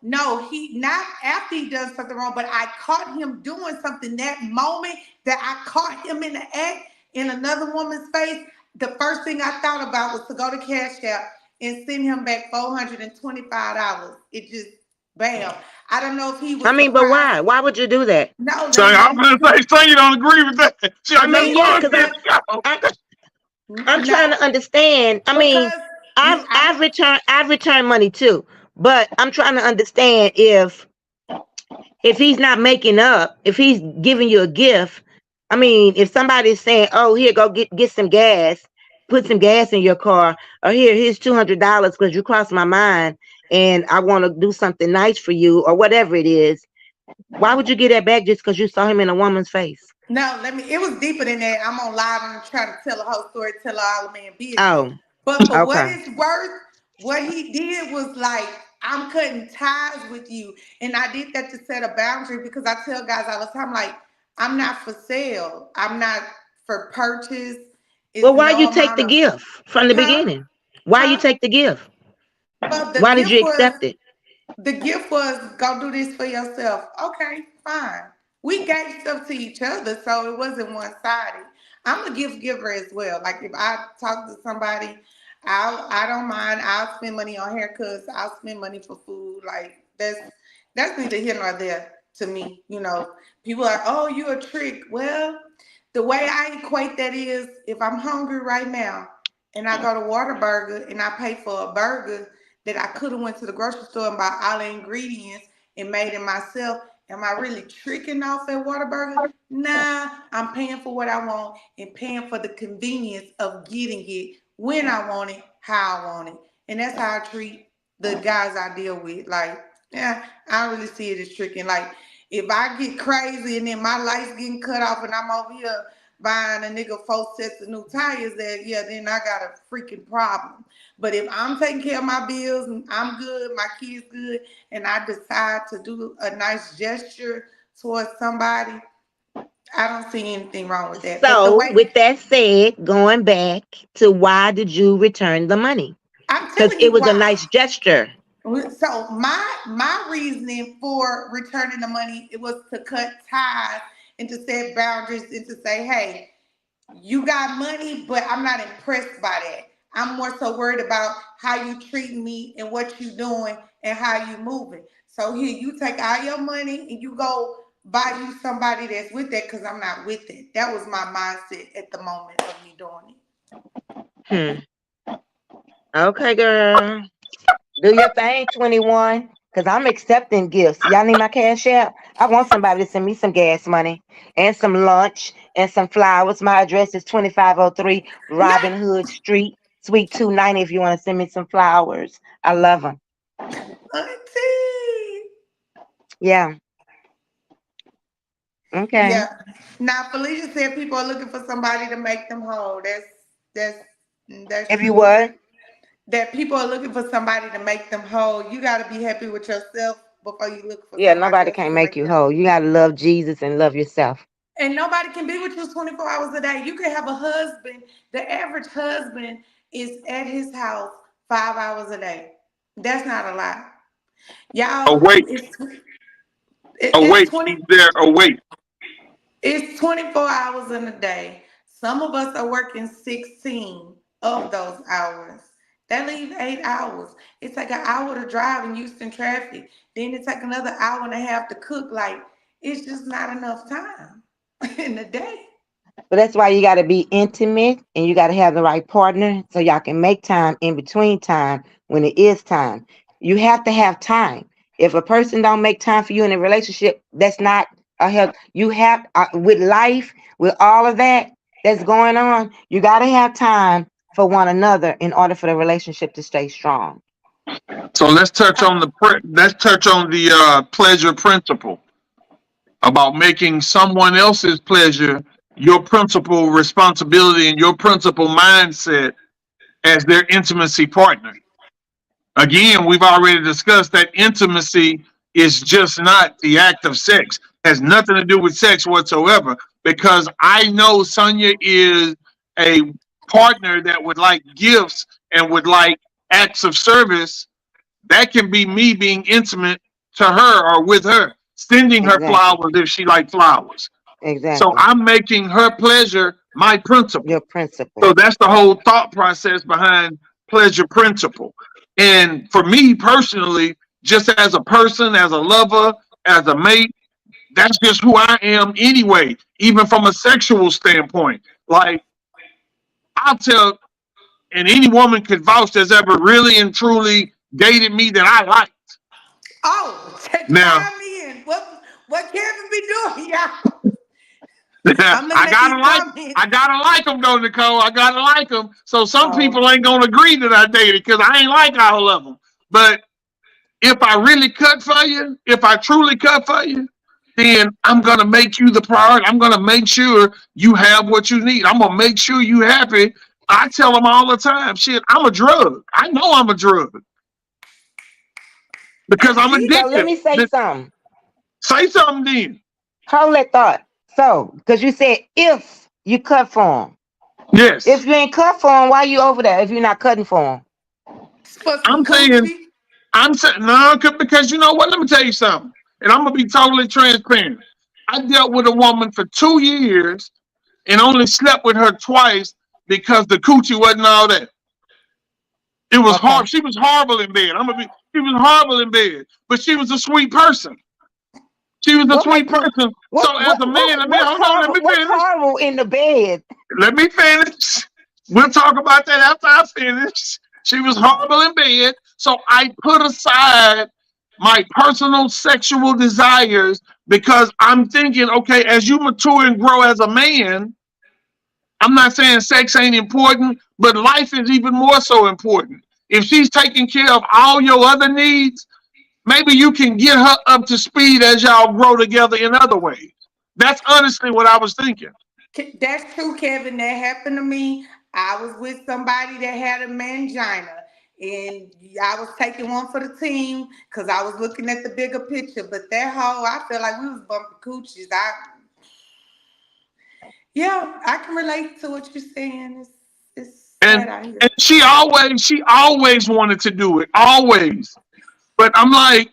S2: No, he not after he done something wrong, but I caught him doing something that moment that I caught him in the act in another woman's face. The first thing I thought about was to go to Cash App and send him back $425. It just bam. I don't know if he was
S3: I mean, but
S2: surprised.
S3: why? Why would you do that?
S2: No,
S1: So I'm
S2: let me
S1: gonna say, son, you don't agree with that. See,
S3: I
S1: that's
S3: mean, yeah, because
S2: because
S3: I'm trying to
S2: no,
S3: understand. I mean,
S2: because you I
S3: I've returned money too, but I'm trying to understand if he's not making up, if he's giving you a gift. I mean, if somebody's saying, "Oh, here, go get some gas, put some gas in your car," or here's $200 because you crossed my mind and I want to do something nice for you, or whatever it is. Why would you get that back just because you saw him in a woman's face?
S2: No, it was deeper than that. I'm on live and I'm trying to tell a whole story, tell all the man business.
S3: Oh,
S2: But for what
S3: okay.
S2: it's worth, what he did was like, I'm cutting ties with you. And I did that to set a boundary because I tell guys all the time, like, I'm not for sale. I'm not for purchase. It's
S3: Well, why you
S2: no
S3: take
S2: amount
S3: the
S2: of,
S3: gift from the
S2: huh?
S3: beginning? Why you
S2: Huh?
S3: take the gift?
S2: Well, the
S3: Why did
S2: gift
S3: you
S2: was
S3: accept it?
S2: the gift was go do this for yourself. Okay, fine. We gave stuff to each other, so it wasn't one sided. I'm a gift giver as well. Like if I talk to somebody, I don't mind. I'll spend money on haircuts. I'll spend money for food. Like that's neither here nor there to me. You know, people are, oh, you a trick. Well, the way I equate that is if I'm hungry right now and I go to Whataburger and I pay for a burger that I could have went to the grocery store and bought all the ingredients and made it myself. Am I really tricking off at Whataburger? Nah, I'm paying for what I want and paying for the convenience of getting it when I want it, how I want it. And that's how I treat the guys I deal with. Like, yeah, I don't really see it as tricking. Like, if I get crazy and then my lights getting cut off and I'm over here buying a nigga 4 sets of new tires, that yeah, then I got a freaking problem. But if I'm taking care of my bills and I'm good, my kids good, and I decide to do a nice gesture towards somebody, I don't see anything wrong with that. But the
S3: So,
S2: way
S3: with that said, going back to why did you return the money?
S2: I'm
S3: Because
S2: telling you
S3: it was a
S2: why.
S3: nice gesture.
S2: So my reasoning for returning the money, it was to cut ties and to set boundaries and to say, hey, you got money, but I'm not impressed by that. I'm more so worried about how you treating me and what you doing and how you moving. So here, you take all your money and you go buy you somebody that's with that because I'm not with it. That was my mindset at the moment of me doing it.
S3: Okay, girl. Do your thing, 21. Because I'm accepting gifts. Y'all need my cash app? I want somebody to send me some gas money and some lunch and some flowers. My address is 2503 Robin Hood Street, Suite 290 if you want to send me some flowers. I love them.
S2: Auntie.
S3: Yeah. Okay.
S2: Yeah. Now Felicia said people are looking for somebody to make them whole. That's
S3: If you
S2: true.
S3: would.
S2: That people are looking for somebody to make them whole. You got to be happy with yourself before you look for
S3: Yeah,
S2: somebody
S3: nobody
S2: else
S3: can
S2: to
S3: make
S2: make
S3: you
S2: them.
S3: whole. You got to love Jesus and love yourself.
S2: And nobody can be with you 24 hours a day. You can have a husband. The average husband is at his house 5 hours a day. That's not a lot. Y'all,
S1: Awake,
S2: it's
S1: awake,
S2: 20.
S1: he's there, awake.
S2: It's 24 hours in a day. Some of us are working 16 of those hours. That leaves 8 hours. It's like an hour to drive in Houston traffic. Then it take another hour and a half to cook. Like, it's just not enough time in the day.
S3: But that's why you got to be intimate and you got to have the right partner so y'all can make time in between time when it is time. You have to have time. If a person don't make time for you in a relationship, that's not a help. You have with life, with all of that that's going on, you got to have time for one another in order for the relationship to stay strong.
S1: So let's touch on the pleasure principle about making someone else's pleasure your principal responsibility and your principal mindset as their intimacy partner. Again, we've already discussed that intimacy is just not the act of sex. Has nothing to do with sex whatsoever. Because I know Sonia is a partner that would like gifts and would like acts of service. That can be me being intimate to her or with her, sending her
S3: Exactly.
S1: flowers if she likes flowers.
S3: Exactly.
S1: So I'm making her pleasure my principle.
S3: Your principle.
S1: So that's the whole thought process behind pleasure principle. And for me personally, just as a person, as a lover, as a mate, that's just who I am anyway, even from a sexual standpoint. Like, I'll tell, and any woman could vouch that's ever really and truly dated me that I liked.
S2: Oh,
S1: Now,
S2: time me in. What Kevin be doing, y'all?
S1: I gotta like them though, Nicole. I gotta like them. So some people ain't gonna agree that I dated because I ain't like all of them. But if I really cut for you, if I truly cut for you, then I'm gonna make you the priority. I'm gonna make sure you have what you need. I'm gonna make sure you happy. I tell them all the time, shit, I'm a drug. I know I'm a drug because I'm addicted.
S3: So let me say something.
S1: Say something then.
S3: Hold that thought. So, because you said if you cut for him.
S1: Yes.
S3: If you ain't cut for him, why you over there if you're not cutting for him?
S1: I'm saying I'm saying no, because you know what? Let me tell you something, and I'm gonna be totally transparent. I dealt with a woman for 2 years and only slept with her twice because the coochie wasn't all that. It was
S3: Okay.
S1: hard. She was horrible in bed. She was horrible in bed, but she was a sweet person. She was a
S3: What
S1: sweet
S3: makes her
S1: person. So as a man, hold on, let me
S3: what's
S1: finish.
S3: horrible in the bed?
S1: Let me finish. We'll talk about that after I finish. She was horrible in bed. So I put aside my personal sexual desires because I'm thinking, okay, as you mature and grow as a man, I'm not saying sex ain't important, but life is even more so important. If she's taking care of all your other needs, maybe you can get her up to speed as y'all grow together in other ways. That's honestly what I was thinking.
S2: That's true, Kevin. That happened to me. I was with somebody that had a mangina, and I was taking one for the team because I was looking at the bigger picture. But that whole, I felt like we was bumping coochies. Yeah, I can relate to what you're saying. It's
S1: And
S2: sad out here.
S1: and she always wanted to do it. Always. But I'm like,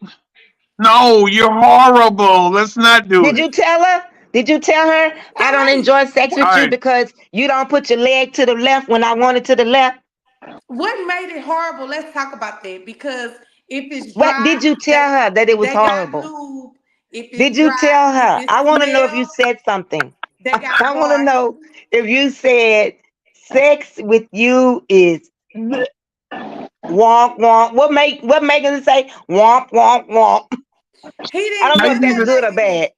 S1: no, you're horrible. Let's not do
S3: Did
S1: it.
S3: you tell her? Did you tell her I don't
S2: Right.
S3: enjoy sex
S1: All
S3: with you
S1: right.
S3: because you don't put your leg to the left when I want it to the left?
S2: What made it horrible? Let's talk about that because if it's
S3: What
S2: dry,
S3: did you tell
S2: they
S3: her that it was
S2: they got
S3: horrible?
S2: lube. If
S3: Did
S2: it's
S3: you
S2: dry,
S3: tell
S2: if
S3: her?
S2: it
S3: I want to know if you
S2: smells,
S3: said something.
S2: they got
S3: I want to
S2: water.
S3: know if you said sex with you is womp womp. What making it say womp womp womp?
S2: He
S3: I
S2: didn't
S3: don't know
S2: tell
S3: if
S1: I've
S3: that's
S1: even
S3: good
S2: that
S3: or
S2: lady
S3: bad.
S2: that.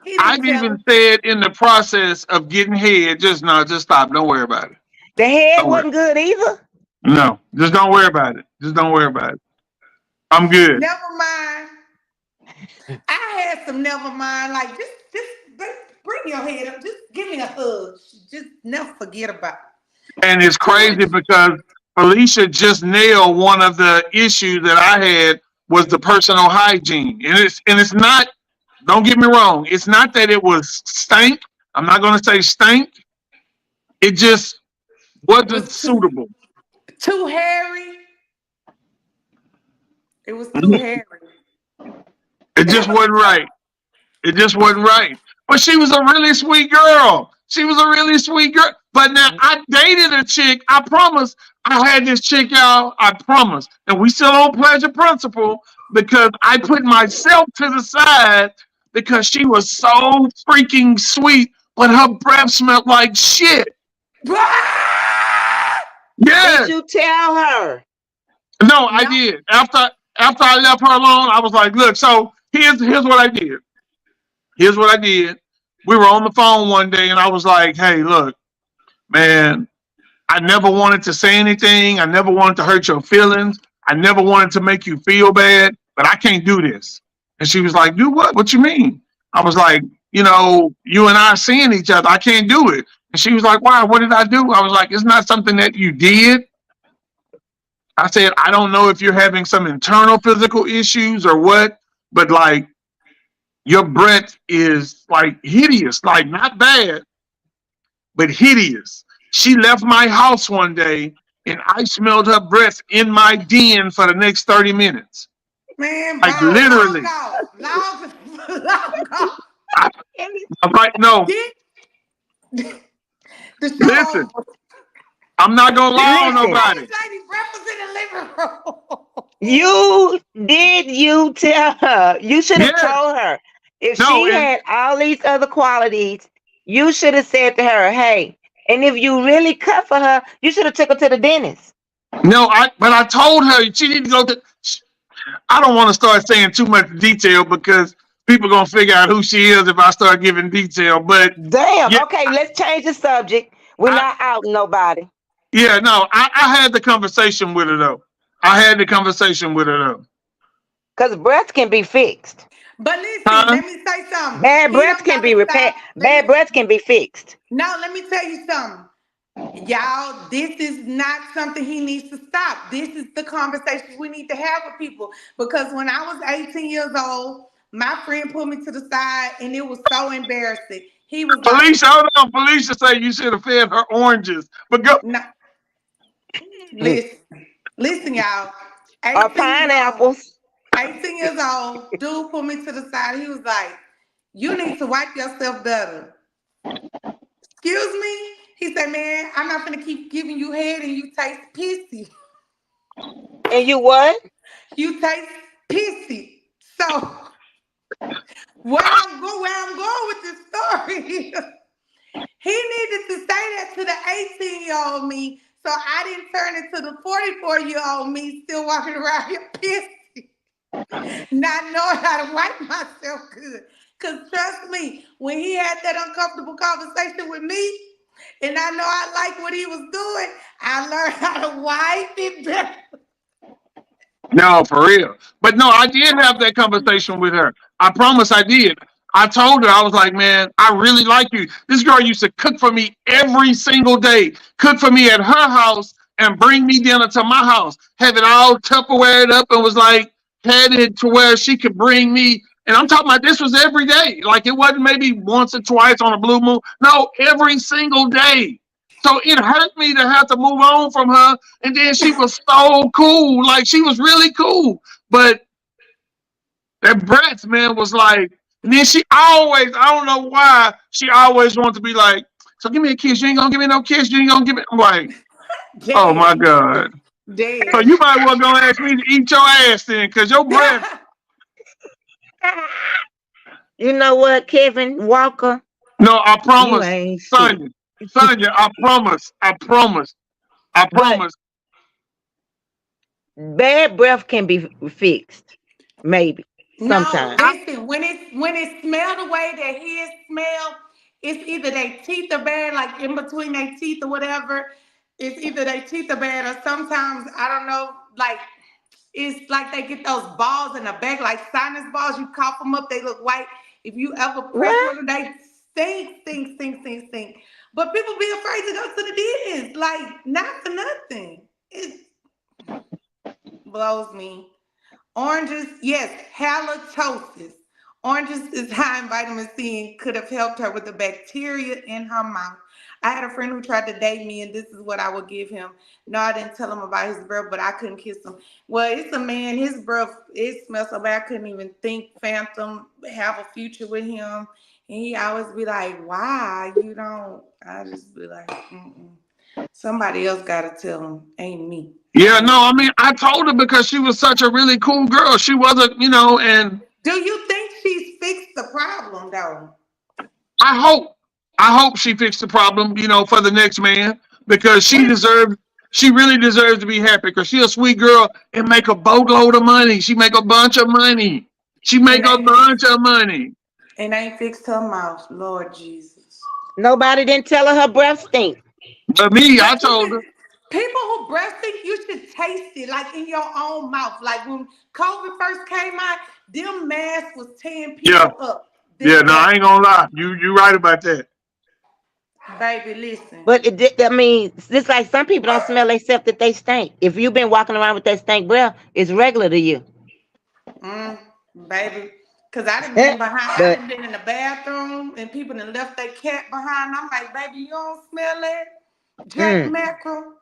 S2: He
S1: I've
S2: didn't tell
S1: even
S2: her.
S1: said in the process of getting head, just no, just stop. Don't worry about it.
S3: The head
S1: Don't worry.
S3: wasn't good either.
S1: No, just don't worry about it. Just don't worry about it. I'm good.
S2: Never mind. I had some never mind. Like bring your head up. Just give me a hug. Just never forget about it.
S1: And it's
S2: Too
S1: crazy
S2: much.
S1: because Felicia just nailed one of the issues that I had was the personal hygiene. And it's not, don't get me wrong, it's not that it was stank. I'm not gonna say stank. It just
S2: It
S1: wasn't
S2: was too
S1: suitable.
S2: too hairy. It was too hairy.
S1: It just wasn't right. It just wasn't right. But she was a really sweet girl. She was a really sweet girl. But now I dated a chick. I promise. I had this chick, y'all. I promise. And we still on pleasure principle because I put myself to the side because she was so freaking sweet, but her breath smelled like shit.
S3: Did
S1: Yes.
S3: you tell her?
S1: No, I
S2: No.
S1: did. After I left her alone, I was like, look, so here's what I did. Here's what I did. We were on the phone one day and I was like, hey, look, man, I never wanted to say anything. I never wanted to hurt your feelings. I never wanted to make you feel bad, but I can't do this. And she was like, do what? What you mean? I was like, you and I are seeing each other. I can't do it. And she was like, why? What did I do? I was like, it's not something that you did. I said, I don't know if you're having some internal physical issues or what, but like your breath is like hideous, like not bad, but hideous. She left my house one day and I smelled her breath in my den for the next 30 minutes.
S2: Man,
S1: Like
S2: bro, long
S1: literally.
S2: off. Long, long off.
S1: I, I'm like, no,
S2: Get the show
S1: listen,
S2: over.
S1: I'm not going to lie on
S3: Listen,
S1: nobody.
S2: This lady breakfast in the living room.
S3: you tell her? You should have
S1: Yeah,
S3: told her. If
S1: no,
S3: she
S1: and
S3: had all these other qualities, you should have said to her, hey, and if you really cut for her, you should have took her to the dentist.
S1: no, but I told her she need to go to, I don't want to start saying too much detail because people going to figure out who she is if I start giving detail. But
S3: Damn.
S1: yeah,
S3: Okay, let's change the subject. We're
S1: I,
S3: not out nobody.
S1: yeah, no, I had the conversation with her though. I had the conversation with her though.
S3: Because breath can be fixed.
S2: But listen,
S1: Huh?
S2: let me say something.
S3: Bad
S2: He
S3: breath
S2: don't
S3: can
S2: gotta
S3: be repaired.
S2: stop.
S3: Bad breath can be fixed.
S2: No, let me tell you something. Y'all, this is not something he needs to stop. This is the conversation we need to have with people. Because when I was 18 years old, my friend put me to the side and it was so embarrassing. He was like,
S1: Felicia, hold on. Felicia say you should have fed her oranges. But go.
S2: no, listen, y'all.
S3: Or
S2: 18 years old.
S3: pineapples.
S2: 18 years old. Dude pulled me to the side. He was like, "You need to wipe yourself better." Excuse me? He said, "Man, I'm not gonna keep giving you head and you taste pissy.
S3: And you what?
S2: You taste pissy." So where I'm going with this story, he needed to say that to the 18-year-old me, so I didn't turn into the 44-year-old me still walking around here pissy, not knowing how to wipe myself good. Because trust me, when he had that uncomfortable conversation with me, and I know I like what he was doing, I learned how to wipe it better.
S1: No, for real. But no, I did have that conversation with her. I promise I did. I told her, I was like, man, I really like you. This girl used to cook for me every single day, cook for me at her house and bring me dinner to my house, have it all Tupperwared up and was like, had it to where she could bring me. And I'm talking about this was every day. Like it wasn't maybe once or twice on a blue moon. No, every single day. So it hurt me to have to move on from her. And then she was so cool. Like she was really cool. But that Bratz man was like, and then she always, I don't know why, she always wanted to be like, so give me a kiss. You ain't gonna give me no kiss. You ain't gonna give me. I'm like, oh my God.
S2: Dead.
S1: So you might well gonna ask me to eat your ass then, because your breath.
S3: You know what, Kevin Walker?
S1: No, I
S3: You
S1: promise,
S3: ain't shit.
S1: Sonya. Sonya, I promise. I promise. I
S3: But
S1: promise.
S3: bad breath can be fixed, maybe
S2: No,
S3: sometimes.
S2: listen, when it smell the way that his smell, it's either their teeth are bad, like in between their teeth or whatever. It's either their teeth are bad or sometimes, I don't know, like it's like they get those balls in the back, like sinus balls. You cough them up, they look white. If you ever press
S3: What?
S2: one of they stink. But people be afraid to go to the dentist, like not for nothing. It blows me. Oranges, yes, halitosis. Oranges is high in vitamin C and could have helped her with the bacteria in her mouth. I had a friend who tried to date me, and this is what I would give him. No, I didn't tell him about his breath, but I couldn't kiss him. Well, it's a man, his breath, it smells so bad, I couldn't even think Phantom have a future with him. And he always be like, why you don't? I just be like, mm-mm. Somebody else got to tell him, ain't me.
S1: Yeah, no, I mean, I told her because she was such a really cool girl. She wasn't, and
S2: Do you think she's fixed the problem though?
S1: I hope, she fixed the problem, for the next man because she really deserves to be happy because she's a sweet girl and make a boatload of money. She make a bunch of money. She make
S2: And
S1: a bunch of money.
S2: ain't fixed her mouth, Lord Jesus.
S3: Nobody didn't tell her breath stink.
S1: But me, I
S2: But you
S1: told
S2: can,
S1: her,
S2: people who breastfeed, you should taste it like in your own mouth. Like when COVID first came out, them masks was tearing
S1: yeah,
S2: people up.
S1: yeah, no, I ain't gonna lie. You right about that.
S2: Baby, listen.
S3: But I mean, it's like some people don't smell except that they stink. If you've been walking around with that stink breath, it's regular to you.
S2: Baby. Cause I done been behind, I
S3: But
S2: done been in the bathroom and people done left their cat behind. I'm like, baby, you don't smell that? Jack mackerel.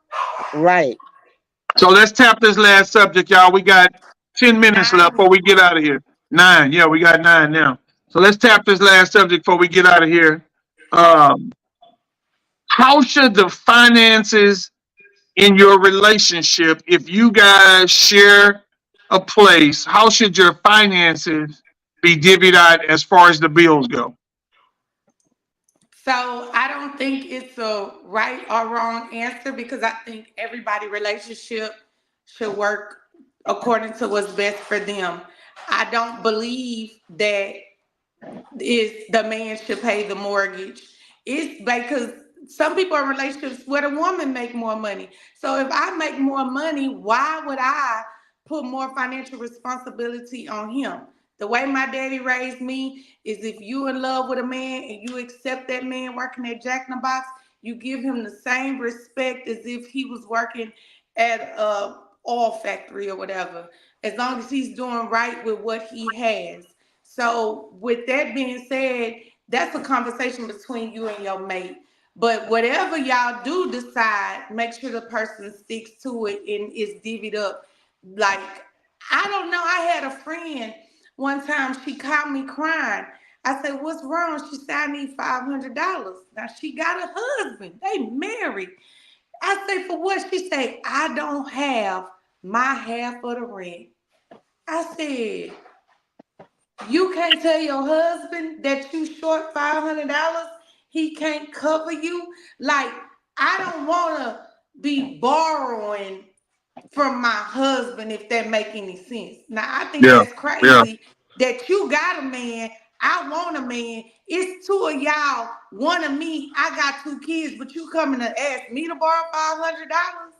S3: right.
S1: So let's tap this last subject, y'all. We got 10 minutes left before
S2: 9.
S1: we get out of here. 9, yeah, we got 9 now. So let's tap this last subject before we get out of here. Um, how should the finances in your relationship, if you guys share a place, how should your finances be divvied out as far as the bills go?
S2: So I don't think it's a right or wrong answer because I think everybody relationship should work according to what's best for them. I don't believe that is the man should pay the mortgage. It's because some people are in relationships where the woman make more money. So if I make more money, why would I put more financial responsibility on him? The way my daddy raised me is if you in love with a man and you accept that man working at Jack in the Box, you give him the same respect as if he was working at a oil factory or whatever, as long as he's doing right with what he has. So with that being said, that's a conversation between you and your mate. But whatever y'all do decide, make sure the person sticks to it and is divvied up. like, I don't know. I had a friend one time, she called me crying. I said, what's wrong? She said, I need $500. Now she got a husband. They married. I said, for what? She said, I don't have my half of the rent. I said, you can't tell your husband that you short $500? He can't cover you? Like, I don't want to be borrowing from my husband, if that make any sense. Now, I think
S1: Yeah,
S2: that's
S1: yeah.
S2: crazy that you got a man, I want a man. It's two of y'all, one of me, I got 2 kids, but you coming to ask me to borrow $500?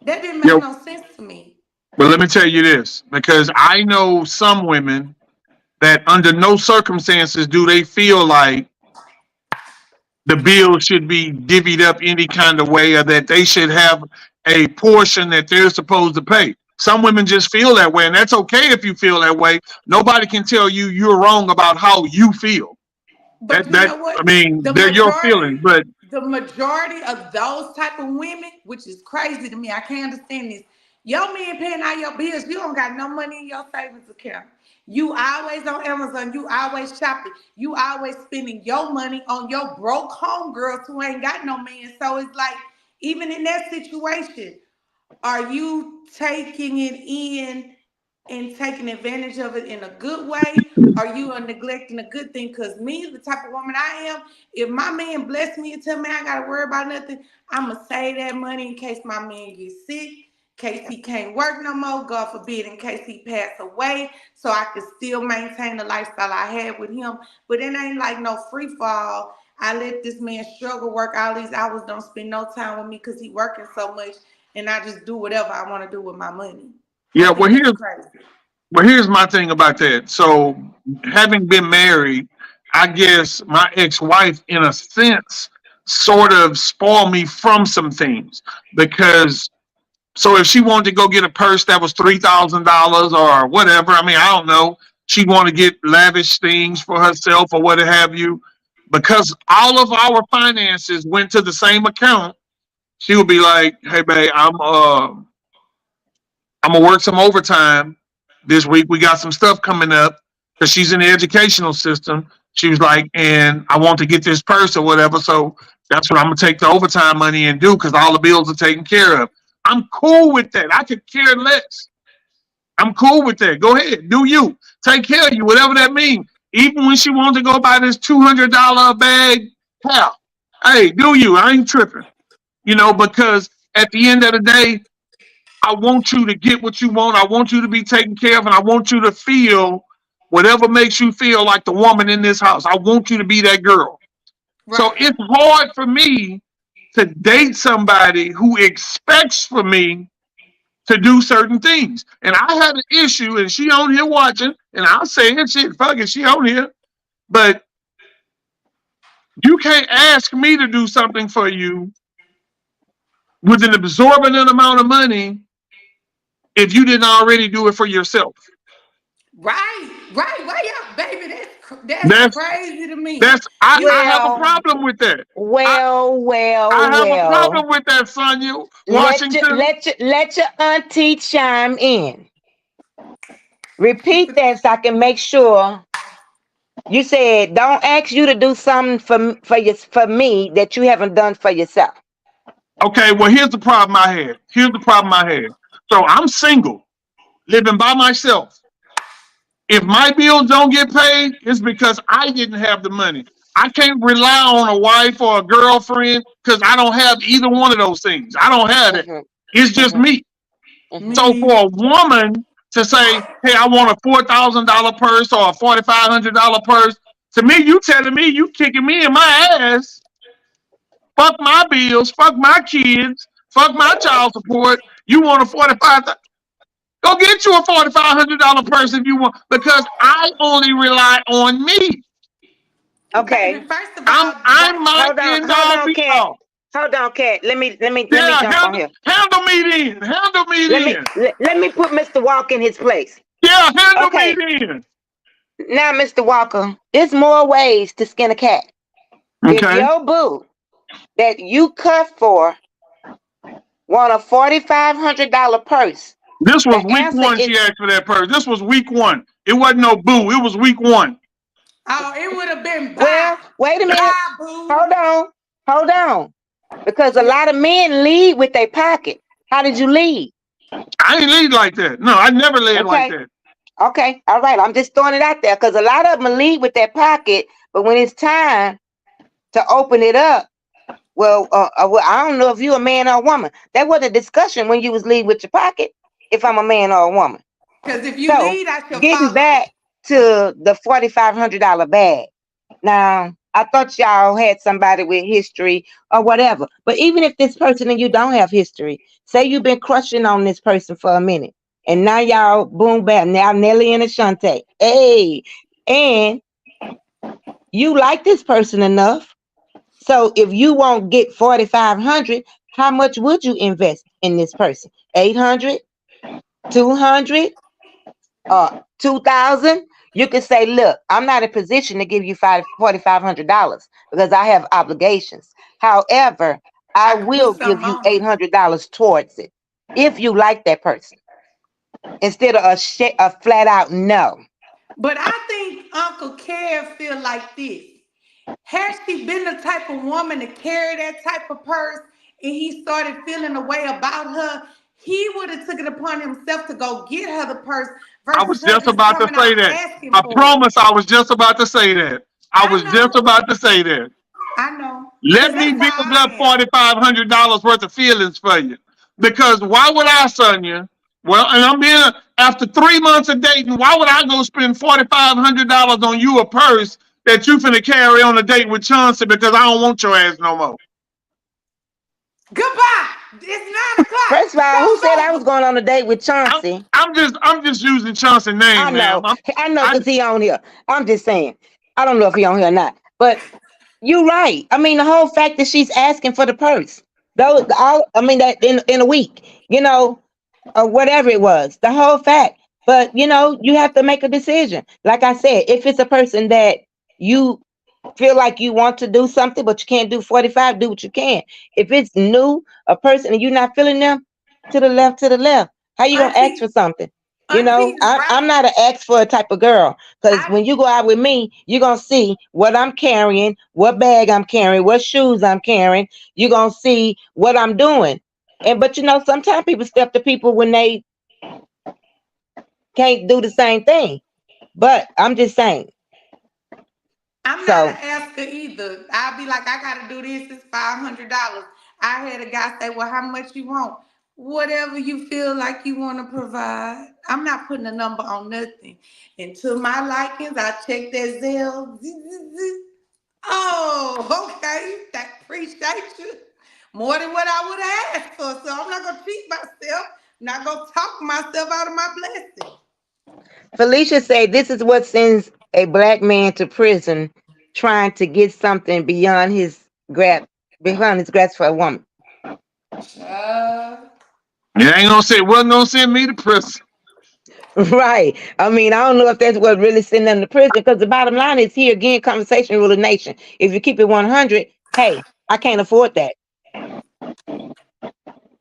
S2: That didn't make
S1: Yeah.
S2: no sense to me.
S1: But let me tell you this, because I know some women that under no circumstances do they feel like the bill should be divvied up any kind of way, or that they should have a portion that they're supposed to pay. Some women just feel that way, and that's okay if you feel that way. Nobody can tell you you're wrong about how you feel.
S2: But you know what?
S1: I mean,
S2: The
S1: they're your
S2: majority,
S1: feelings, but
S2: the majority of those type of women, which is crazy to me, I can't understand this. Your man paying all your bills, you don't got no money in your savings account. You always on Amazon, you always shopping, you always spending your money on your broke homegirls who ain't got no man. So it's like, even in that situation, are you taking it in and taking advantage of it in a good way? Are you neglecting a good thing? Because me, the type of woman I am, if my man bless me and tell me I got to worry about nothing, I'm going to save that money in case my man gets sick, in case he can't work no more, God forbid, in case he pass away, so I can still maintain the lifestyle I had with him. But it ain't like no free fall. I let this man struggle, work all these hours, don't spend no time with me because he working so much, and I just do whatever I want to do with my money.
S1: yeah.
S2: I think that's crazy.
S1: Well, here's my thing about that. So, having been married, I guess my ex-wife, in a sense, sort of spoiled me from some things, because so if she wanted to go get a purse that was $3,000 or whatever, I mean, I don't know, she wanted to get lavish things for herself or what have you, because all of our finances went to the same account, she would be like, "Hey, babe, I'm gonna work some overtime this week. We got some stuff coming up," because she's in the educational system. She was like, "And I want to get this purse or whatever, so that's what I'm gonna take the overtime money and do because all the bills are taken care of." I'm cool with that. I could care less. I'm cool with that. Go ahead, do you. Take care of you, whatever that means. Even when she wanted to go buy this $200 bag, hell, hey, do you. I ain't tripping. Because at the end of the day, I want you to get what you want. I want you to be taken care of, and I want you to feel whatever makes you feel like the woman in this house. I want you to be that girl.
S2: Right.
S1: So it's hard for me to date somebody who expects for me to do certain things. And I had an issue, and she on here watching, and I'll say it, shit, fuck it, she on here. But you can't ask me to do something for you with an absorbent amount of money if you didn't already do it for yourself.
S2: Right. Yeah, baby, that's crazy to me.
S1: I have a problem with that. I have a problem with that, Sonia Washington.
S3: Let your auntie chime in. Repeat that so I can make sure. You said don't ask you to do something for me that you haven't done for yourself.
S1: Okay, well, here's the problem I had. So I'm single, living by myself. If my bills don't get paid, it's because I didn't have the money. I can't rely on a wife or a girlfriend because I don't have either one of those things. I don't have it. It's just me. So for a woman to say, "Hey, I want a $4,000 purse or a $4,500 purse," to me, you telling me you kicking me in my ass. Fuck my bills, fuck my kids, fuck my child support. You want a $45,000? Go get you a $4,500 purse if you want, because I only rely on me.
S3: Okay.
S2: First of all,
S1: I'm my end all be all.
S3: Hold on, Kat. Let me jump on here.
S1: Handle me then.
S3: Let me put Mr. Walker in his place.
S1: Yeah, handle me then.
S3: Now, Mr. Walker, there's more ways to skin a cat.
S1: Okay.
S3: If your boo that you cut for want a $4,500 purse,
S1: This was
S3: The
S1: week
S3: answer
S1: one.
S3: is
S1: She asked for that purse. This was week one. It wasn't no boo. It was week one.
S2: Oh, it would have been
S3: well,
S2: bye.
S3: wait a minute.
S2: Bye, boo.
S3: Hold on. Because a lot of men lead with their pocket. How did you lead?
S1: I ain't lead like that. No, I never led like
S3: Okay.
S1: that.
S3: Okay. All right. I'm just throwing it out there because a lot of them lead with their pocket, but when it's time to open it up, well, I don't know if you're a man or a woman. That was a discussion when you was lead with your pocket. If I'm a man or a woman.
S2: Because if you
S3: So
S2: lead, I should
S3: getting
S2: follow.
S3: back to the $4,500 bag. Now, I thought y'all had somebody with history or whatever. But even if this person and you don't have history, say you've been crushing on this person for a minute, and now y'all boom bam, now Nelly and Ashante. Hey, and you like this person enough. So if you won't get 4,500, how much would you invest in this person? 800, 200, 2,000? You can say, look, I'm not in position to give you $4,500 because I have obligations. However, I
S2: can
S3: will
S2: put
S3: give
S2: something
S3: you
S2: on it.
S3: $800 towards it if you like that person, instead of a flat out no.
S2: But I think Uncle Care feel like this. Has she been the type of woman to carry that type of purse and he started feeling a way about her, he would have took it upon himself to go get her the purse
S1: I was
S2: versus her
S1: just
S2: just
S1: about to
S2: coming
S1: say
S2: out
S1: that.
S2: asking
S1: I
S2: for it.
S1: promise I was just about to say that. I
S2: I
S1: was just
S2: know.
S1: about to say that.
S2: I know.
S1: Let
S2: Because
S1: me
S2: that's
S1: build
S2: how
S1: up
S2: I am.
S1: $4,500 worth of feelings for you. Because why would I, Sonia? Well, and I'm being after 3 months of dating. Why would I go spend $4,500 on you a purse that you finna carry on a date with Chauncey because I don't want your ass no more?
S2: Goodbye. It's 9 o'clock.
S3: First of all, who
S2: Show's
S3: said I was
S2: over.
S3: going on a date with Chauncey?
S1: I'm just using Chauncey's
S3: I
S1: name, ma'am.
S3: know
S1: I
S3: because he on here. I'm just saying. I don't know if he on here or not. But you're right. I mean, the whole fact that she's asking for the purse. Those all I mean that in a week, or whatever it was, the whole fact. But you have to make a decision. Like I said, if it's a person that you feel like you want to do something, but you can't do 45, do what you can. If it's new, a person and you're not feeling them, to the left, to the left. How you gonna ask for something?
S2: Auntie is
S3: I'm
S2: right.
S3: not an ask for a type of girl. Because
S2: I
S3: when you go out with me, you're gonna see what I'm carrying, what bag I'm carrying, what shoes I'm carrying. You're gonna see what I'm doing. But sometimes people step to people when they can't do the same thing. But I'm just saying.
S2: I'm not an
S3: So
S2: asker either. I'll be like, I gotta do this. It's $500. I had a guy say, "Well, how much you want?" Whatever you feel like you want to provide. I'm not putting a number on nothing. And to my likings, I check that Zelle. Oh, okay. That appreciate you. More than what I would have asked for. So I'm not gonna cheat myself. I'm not gonna talk myself out of my blessing.
S3: Felicia said this is what sends a black man to prison, trying to get something beyond his grasp for a woman.
S1: You ain't gonna say wasn't gonna send me to prison.
S3: Right. I mean, I don't know if that's what really sent them to prison, because the bottom line is here again, conversation rule of nation. If you keep it 100, hey, I can't afford that.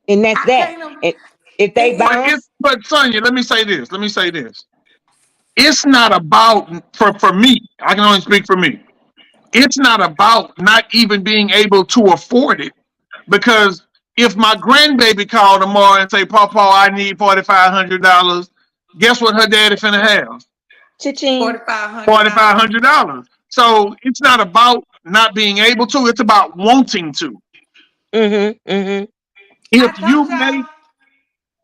S3: And that's
S2: I
S3: that.
S2: can't.
S3: And if
S2: And,
S3: they
S2: and
S3: bounce,
S1: But Sonia, let me say this. It's not about for me. I can only speak for me. It's not about not even being able to afford it. Because if my grandbaby called tomorrow and say, Papa, I need $4,500, guess what her daddy finna have?
S3: cha-ching.
S2: $4,500.
S1: $4,500. So it's not about not being able to, it's about wanting to.
S3: Mm-hmm. Mm-hmm.
S1: If
S2: I
S1: you
S2: told
S1: make
S2: y'all.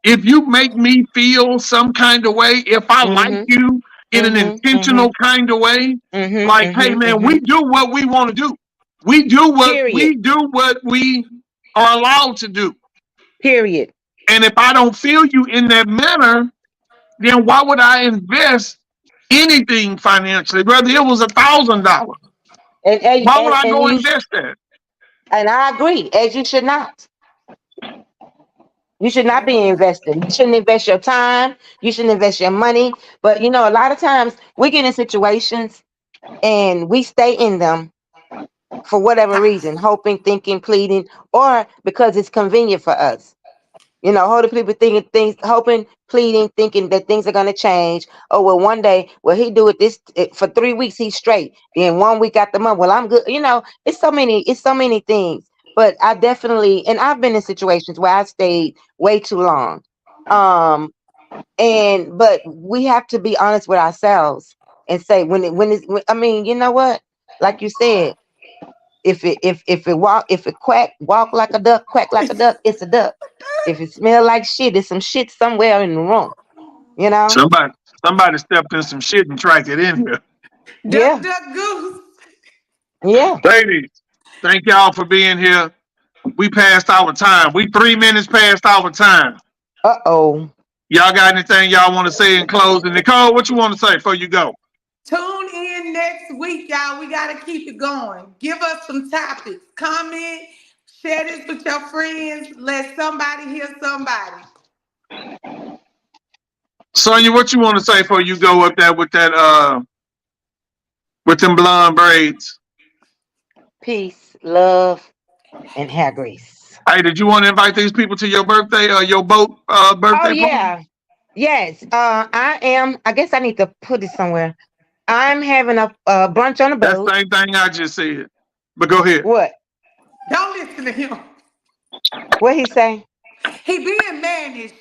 S1: if you make me feel some kind of way, if I like
S3: Mm-hmm.
S1: you in an
S3: Mm-hmm. Mm-hmm.
S1: intentional kind of way,
S3: Mm-hmm.
S1: like, hey
S3: Mm-hmm.
S1: man,
S3: Mm-hmm.
S1: we do what we want to do.
S3: Period.
S1: We do what we are allowed to do.
S3: Period.
S1: And if I don't feel you in that manner, then why would I invest anything financially? Whether it was $1,000.
S3: And and
S1: Why would
S3: and,
S1: I
S3: and
S1: go
S3: you
S1: invest that?
S3: and I agree, as you should not. You should not be investing. You shouldn't invest your time. You shouldn't invest your money. But a lot of times we get in situations and we stay in them for whatever reason, hoping, thinking, pleading, or because it's convenient for us. You know, holding people thinking things, hoping, pleading, thinking that things are gonna change. Oh well, one day, well he do it for 3 weeks, he's straight. Then 1 week after month, well I'm good. You know, it's so many things. But I definitely, and I've been in situations where I stayed way too long. Um, but we have to be honest with ourselves and say I mean, you know what? Like you said, if it walk like a duck, quack like a duck, it's a duck. If it smell like shit, it's some shit somewhere in the room. You know?
S1: Somebody stepped in some shit and tracked it in here.
S3: Yeah.
S2: Duck, goose.
S3: Yeah.
S1: Ladies, thank y'all for being here. We passed our time. We 3 minutes past our time.
S3: Uh-oh.
S1: Y'all got anything y'all want to say in closing? Nicole, what you want to say before you go?
S2: Tune in next week, y'all. We got to keep it going. Give us some topics. Comment, share this with your friends. Let somebody hear somebody.
S1: Sonya, what you want to say before you go up there with that with them blonde braids?
S3: Peace, love, and hair grease.
S1: Hey, did you want to invite these people to your birthday or your boat birthday
S3: Oh
S1: party?
S3: yeah. Yes. I guess I need to put it somewhere. I'm having a brunch on a
S1: That's
S3: boat.
S1: the same thing I just said. But go ahead.
S3: What?
S2: Don't listen to him.
S3: What he say?
S2: He being managed.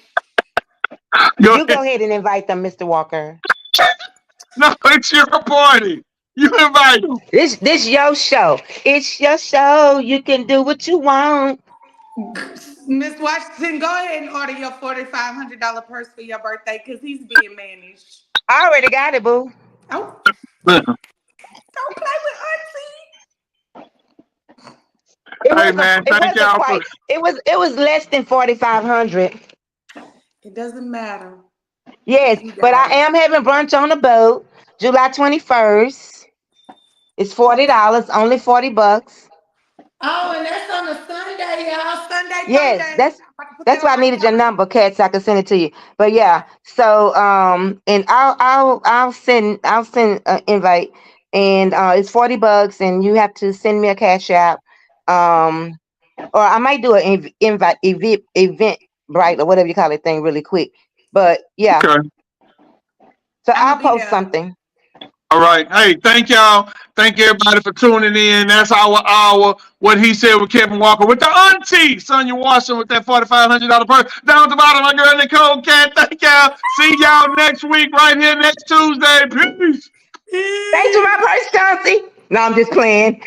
S1: Go
S3: You
S1: ahead.
S3: go ahead and invite them, Mr. Walker.
S1: No, it's your party. You invite them.
S3: This your show. It's your show. You can do what you want.
S2: Miss Washington, go ahead and order your $4,500 purse for your birthday because he's being managed.
S3: I already got it, boo.
S2: Oh, don't play with Auntie.
S1: Hey man, thank y'all for
S3: It was less than 4,500.
S2: It doesn't matter.
S3: Yes,
S2: You
S3: but
S2: got
S3: I am having brunch on the boat, July 21st. It's $40, only $40.
S2: Oh, and that's on a Sunday, y'all. Sunday,
S3: Yes,
S2: Sunday.
S3: that's why I needed your number, Kat, so I could send it to you. But yeah, so and I'll send an invite, and it's $40, and you have to send me a cash app, or I might do an invite event bright or whatever you call it thing really quick. But yeah,
S1: okay.
S3: so
S2: I'ma
S3: I'll
S2: be
S3: post
S2: there.
S3: something.
S1: All right. Hey, thank y'all. Thank everybody for tuning in. That's our hour. What he said with Kevin Walker with the auntie Sonya Washington with that $4,500 purse. Down at the bottom, my girl Nicole Cat. Thank y'all. See y'all next week right here next Tuesday. Peace.
S3: Thanks for my purse, Chauncey. No, I'm just playing.